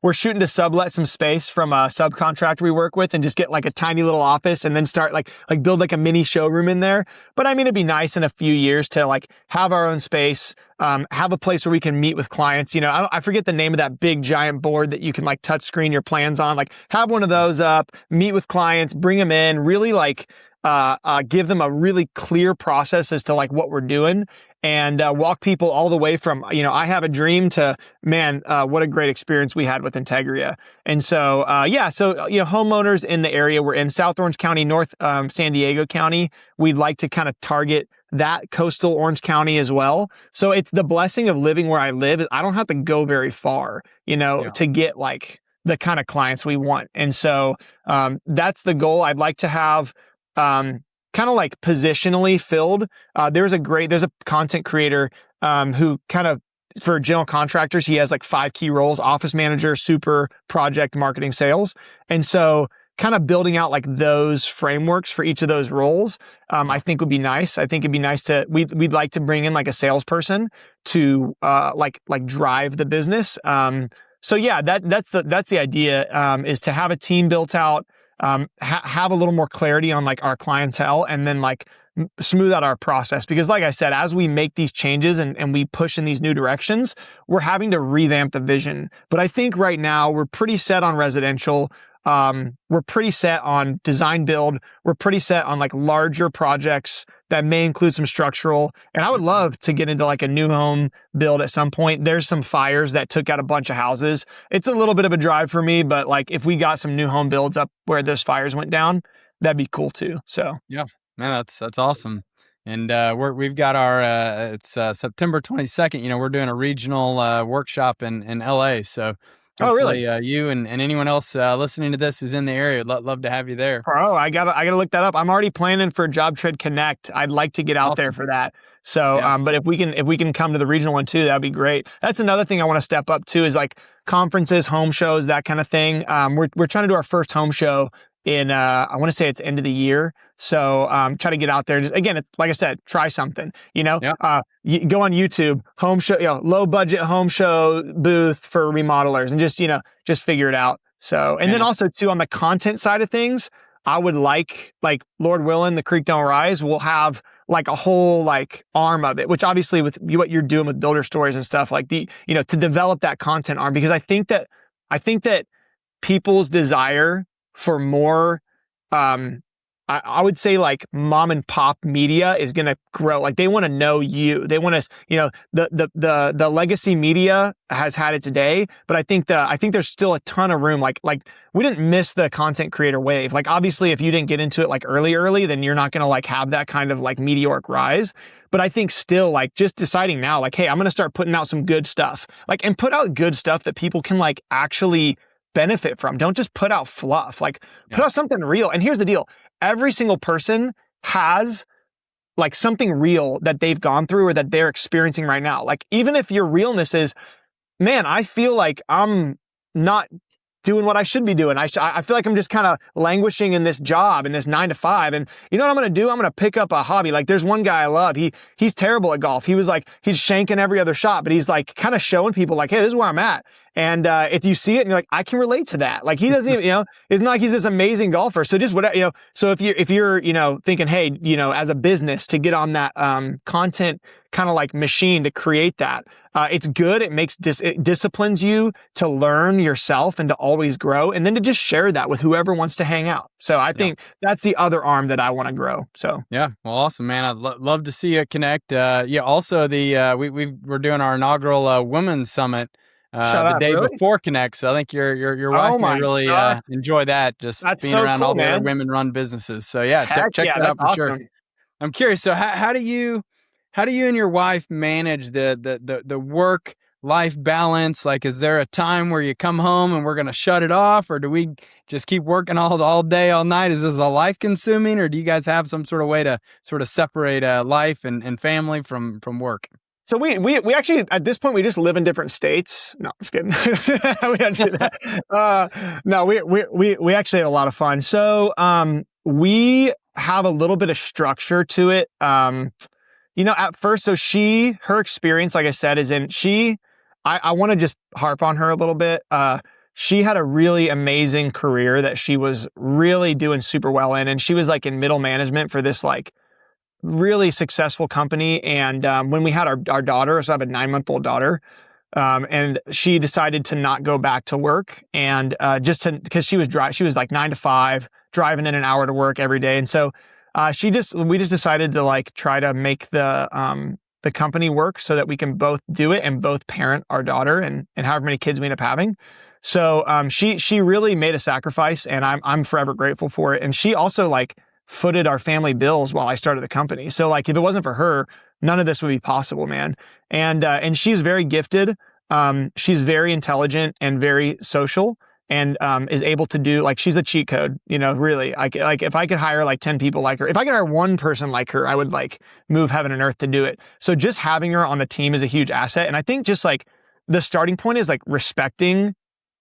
we're shooting to sublet some space from a subcontractor we work with and just get like a tiny little office and then start like build like a mini showroom in there. But I mean, it'd be nice in a few years to like have our own space, have a place where we can meet with clients. I forget the name of that big giant board that you can like touch screen your plans on, like have one of those up, meet with clients, bring them in, really like give them a really clear process as to like what we're doing and walk people all the way from, I have a dream to, man, what a great experience we had with Integria. And so, homeowners in the area, we're in South Orange County, North San Diego County. We'd like to kind of target that coastal Orange County as well. So it's the blessing of living where I live. I don't have to go very far, to get like the kind of clients we want. And so that's the goal. I'd like to have kind of like positionally filled. There's a content creator who kind of, for general contractors, he has like 5 key roles: office manager, super, project, marketing, sales. And so kind of building out like those frameworks for each of those roles, I think would be nice. I think it'd be nice we'd like to bring in like a salesperson to like drive the business. So yeah, that's the idea, is to have a team built out. have a little more clarity on like our clientele, and then like smooth out our process. Because like I said, as we make these changes and we push in these new directions, we're having to revamp the vision. But I think right now we're pretty set on residential. We're pretty set on design build. We're pretty set on like larger projects that may include some structural. And I would love to get into like a new home build at some point. There's some fires that took out a bunch of houses. It's a little bit of a drive for me, but like if we got some new home builds up where those fires went down, that'd be cool too. So
yeah, man, that's awesome. And we've got our it's September 22nd. You know, we're doing a regional workshop in LA. So hopefully,
really?
you and anyone else listening to this who's in the area, love to have you there.
Bro, I gotta look that up. I'm already planning for Job Trade Connect. I'd like to get out there for that. So,
Yeah.
but if we can come to the regional one too, that'd be great. That's another thing I want to step up to is like conferences, home shows, that kind of thing. We're trying to do our first home show in I want to say it's end of the year. So try to get out there. Just, again, it's like I said, try something. You know, you go on YouTube, home show, low budget home show booth for remodelers, and just figure it out. So, and then also too on the content side of things, I would like Lord willing, the creek don't rise. We'll have like a whole like arm of it, which obviously with what you're doing with builder stories and stuff like to develop that content arm, because I think that people's desire for more, I would say like mom and pop media is going to grow. Like they want to know you. They want to, the legacy media has had its day, but I think there's still a ton of room. Like we didn't miss the content creator wave. Like obviously if you didn't get into it like early, then you're not going to like have that kind of like meteoric rise. But I think still like just deciding now, like, hey, I'm going to start putting out some good stuff, like, and put out good stuff that people can like actually benefit from. Don't just put out fluff, like put out something real. And here's the deal. Every single person has like something real that they've gone through or that they're experiencing right now. Like even if your realness is, man, I feel like I'm not doing what I should be doing. I feel like I'm just kind of languishing in this job, in this 9 to 5. And you know what I'm going to do? I'm going to pick up a hobby. Like there's one guy I love. He's terrible at golf. He was like, he's shanking every other shot, but he's like kind of showing people like, hey, this is where I'm at. And if you see it and you're like, I can relate to that. Like he doesn't even, it's not like he's this amazing golfer. So just whatever, so if you're, thinking, hey, as a business to get on that content kind of like machine to create that, it's good. It it disciplines you to learn yourself and to always grow, and then to just share that with whoever wants to hang out. So I think that's the other arm that I want to grow. So
yeah, well, awesome, man. I'd love to see you connect. Also the we're doing our inaugural Women's Summit. The day before Connect, so I think your wife may really enjoy that. Just being around all the other women-run businesses. So yeah, check that out for sure. I'm curious. So how do you and your wife manage the work-life balance? Like, is there a time where you come home and we're going to shut it off, or do we just keep working all day, all night? Is this a life-consuming, or do you guys have some sort of way to sort of separate life and family from work?
So we actually, at this point, we just live in different states. No, I'm just kidding. We don't do that. No, we actually have a lot of fun. So, we have a little bit of structure to it. At first, so her experience, like I said, I want to just harp on her a little bit. She had a really amazing career that she was really doing super well in. And she was like in middle management for this like really successful company. And when we had our daughter, so I have a 9-month-old daughter, and she decided to not go back to work, and because she was like 9 to 5, driving in an hour to work every day. And so we just decided to like try to make the company work so that we can both do it and both parent our daughter and however many kids we end up having. So she really made a sacrifice, and I'm forever grateful for it. And she also like footed our family bills while I started the company. So like, if it wasn't for her, none of this would be possible, man. And she's very gifted. She's very intelligent and very social, and is able to do, like, she's a cheat code, really. Like if I could hire like 10 people like her, if I could hire one person like her, I would like move heaven and earth to do it. So just having her on the team is a huge asset. And I think just like the starting point is like respecting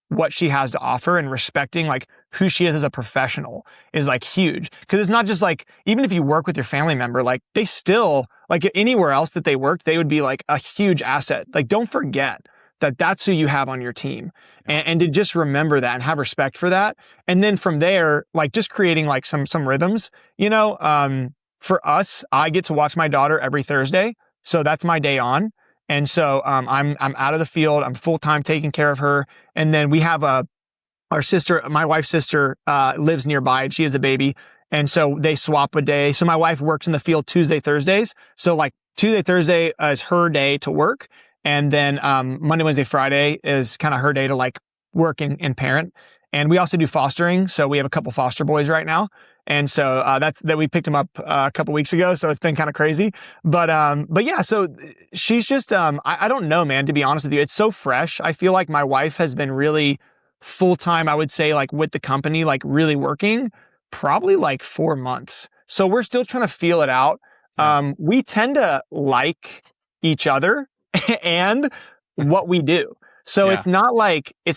what she has to offer and respecting like who she is as a professional is like huge. Cause it's not just like, even if you work with your family member, like they still, like anywhere else that they worked, they would be like a huge asset. Like don't forget that's who you have on your team,
Yeah.
and to just remember that and have respect for that. And then from there, like just creating like some rhythms, for us, I get to watch my daughter every Thursday. So that's my day on. And so I'm out of the field. I'm full time taking care of her. And then we have our sister, my wife's sister, lives nearby, and she has a baby. And so they swap a day. So my wife works in the field Tuesday, Thursdays. So like Tuesday, Thursday is her day to work. And then Monday, Wednesday, Friday is kind of her day to like work and parent. And we also do fostering. So we have a couple foster boys right now. And so that we picked them up a couple weeks ago. So it's been kind of crazy. But yeah, so she's just, I don't know, man, to be honest with you. It's so fresh. I feel like my wife has been really full-time, I would say, like with the company, like really working probably like 4 months. So we're still trying to feel it out.
Yeah.
We tend to like each other and what we do. So
Yeah.
it's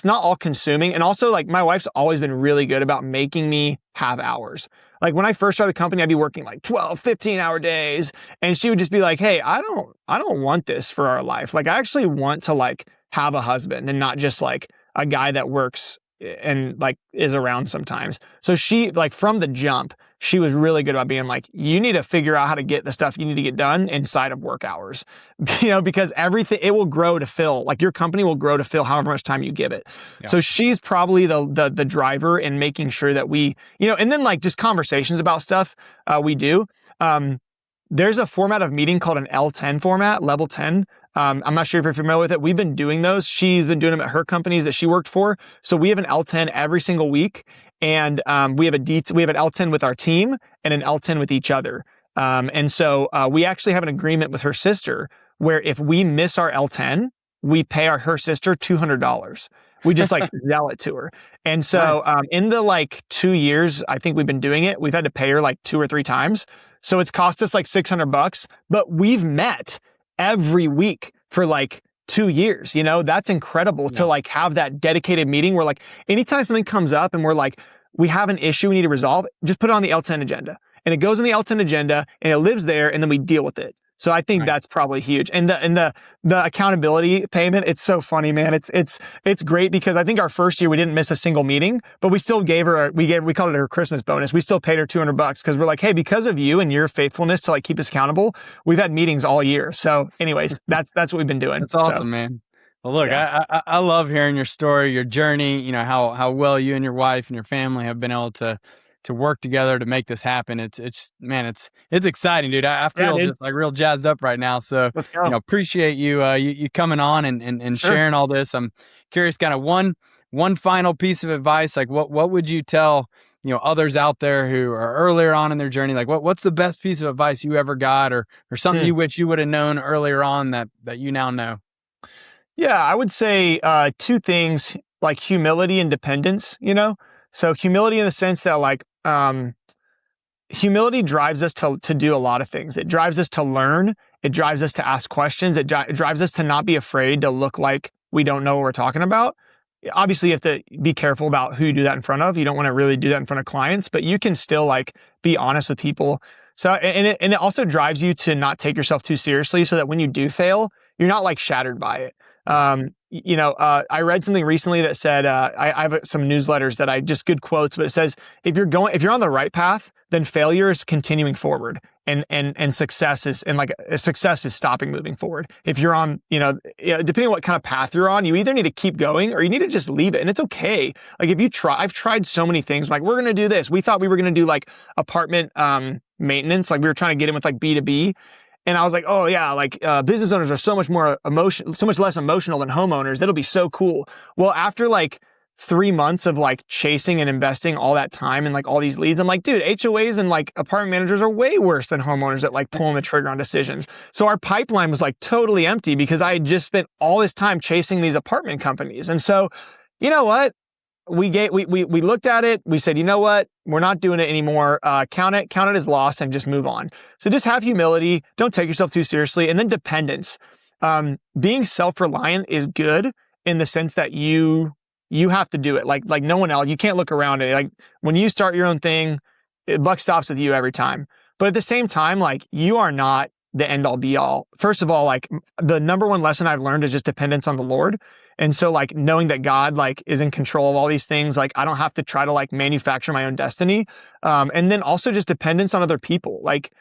not all consuming. And also like my wife's always been really good about making me have hours. Like when I first started the company, I'd be working like 12, 15-hour days. And she would just be like, hey, I don't want this for our life. Like I actually want to like have a husband and not just like a guy that works and like is around sometimes. So she like from the jump, she was really good about being like, you need to figure out how to get the stuff you need to get done inside of work hours, because everything, it will grow to fill, like your company will grow to fill however much time you give it.
Yeah.
So she's probably the driver in making sure that we, and then like just conversations about stuff we do. There's a format of meeting called an L10 format, level 10. I'm not sure if you're familiar with it. We've been doing those. She's been doing them at her companies that she worked for. So we have an L10 every single week. And we have an L10 with our team and an L10 with each other. And so we actually have an agreement with her sister where if we miss our L10, we pay her sister $200. We just like yell it to her. And so in the like 2 years, I think we've been doing it, we've had to pay her like 2 or 3 times. So it's cost us like $600, but we've met every week for like 2 years. That's incredible to like have that dedicated meeting where like anytime something comes up and we're like, we have an issue we need to resolve, just put it on the L10 agenda. And it goes on the L10 agenda and it lives there and then we deal with it. So I think that's probably huge. And the accountability payment, it's so funny, man. It's great because I think our first year we didn't miss a single meeting, but we still gave her we called it her Christmas bonus. We still paid her $200 because we're like, hey, because of you and your faithfulness to like keep us accountable, we've had meetings all year. So anyways, that's what we've been doing.
That's awesome, man. Well, look, I love hearing your story, your journey, how well you and your wife and your family have been able to work together to make this happen. It's exciting, dude. I feel just like real jazzed up right now. So,
let's go.
Appreciate you coming on and
Sure.
sharing all this. I'm curious, kind of one final piece of advice. Like what would you tell, others out there who are earlier on in their journey? Like what's the best piece of advice you ever got or something you wish you would have known earlier on that you now know?
Yeah, I would say 2 things, like humility and dependence, So humility in the sense that like humility drives us to do a lot of things. It drives us to learn. It drives us to ask questions. It drives us to not be afraid to look like we don't know what we're talking about. Obviously, you have to be careful about who you do that in front of. You don't want to really do that in front of clients, but you can still like be honest with people. So, and it also drives you to not take yourself too seriously so that when you do fail, you're not like shattered by it. I read something recently that said, I have some newsletters that just good quotes, but it says, if you're on the right path, then failure is continuing forward and success is stopping moving forward. If you're on, depending on what kind of path you're on, you either need to keep going or you need to just leave it. And it's okay. Like I've tried so many things, like we're going to do this. We thought we were going to do like apartment, maintenance. Like we were trying to get in with like B2B. And I was like, oh yeah, like business owners are so much less emotional than homeowners. That'll be so cool. Well, after like 3 months of like chasing and investing all that time and like all these leads, I'm like, dude, HOAs and like apartment managers are way worse than homeowners at like pulling the trigger on decisions. So our pipeline was like totally empty because I had just spent all this time chasing these apartment companies. And so, you know what? We looked at it. We said, you know what? We're not doing it anymore. Count it as loss and just move on. So just have humility. Don't take yourself too seriously. And then dependence. Being self-reliant is good in the sense that you have to do it. Like no one else. You can't look around it. Like when you start your own thing, buck stops with you every time. But at the same time, like you are not the end all be all. First of all, like the number one lesson I've learned is just dependence on the Lord. And so like knowing that God like is in control of all these things, like I don't have to try to like manufacture my own destiny. And then also just dependence on other people. Like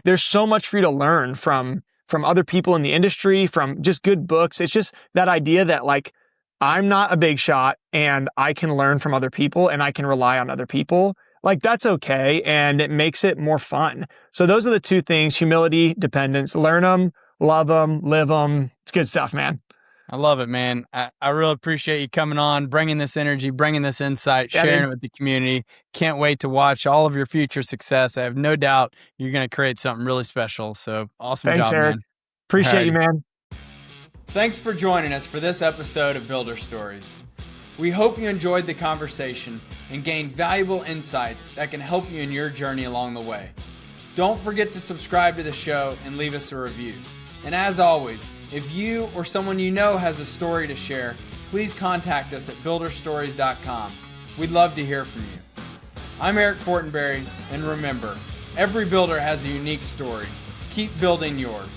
there's so much for you to learn from other people in the industry, from just good books. It's just that idea that like I'm not a big shot and I can learn from other people and I can rely on other people. Like that's okay. And it makes it more fun. So those are the two things: humility, dependence. Learn them, love them, live them. It's good stuff, man.
I love it, man. I really appreciate you coming on, bringing this energy, bringing this insight, sharing it with the community. Can't wait to watch all of your future success. I have no doubt you're going to create something really special. So awesome
Thanks,
job,
Eric.
man.
Appreciate you, man.
Thanks for joining us for this episode of Builder Stories. We hope you enjoyed the conversation and gained valuable insights that can help you in your journey along the way. Don't forget to subscribe to the show and leave us a review. And as always, if you or someone you know has a story to share, please contact us at builderstories.com. We'd love to hear from you. I'm Eric Fortenberry, and remember, every builder has a unique story. Keep building yours.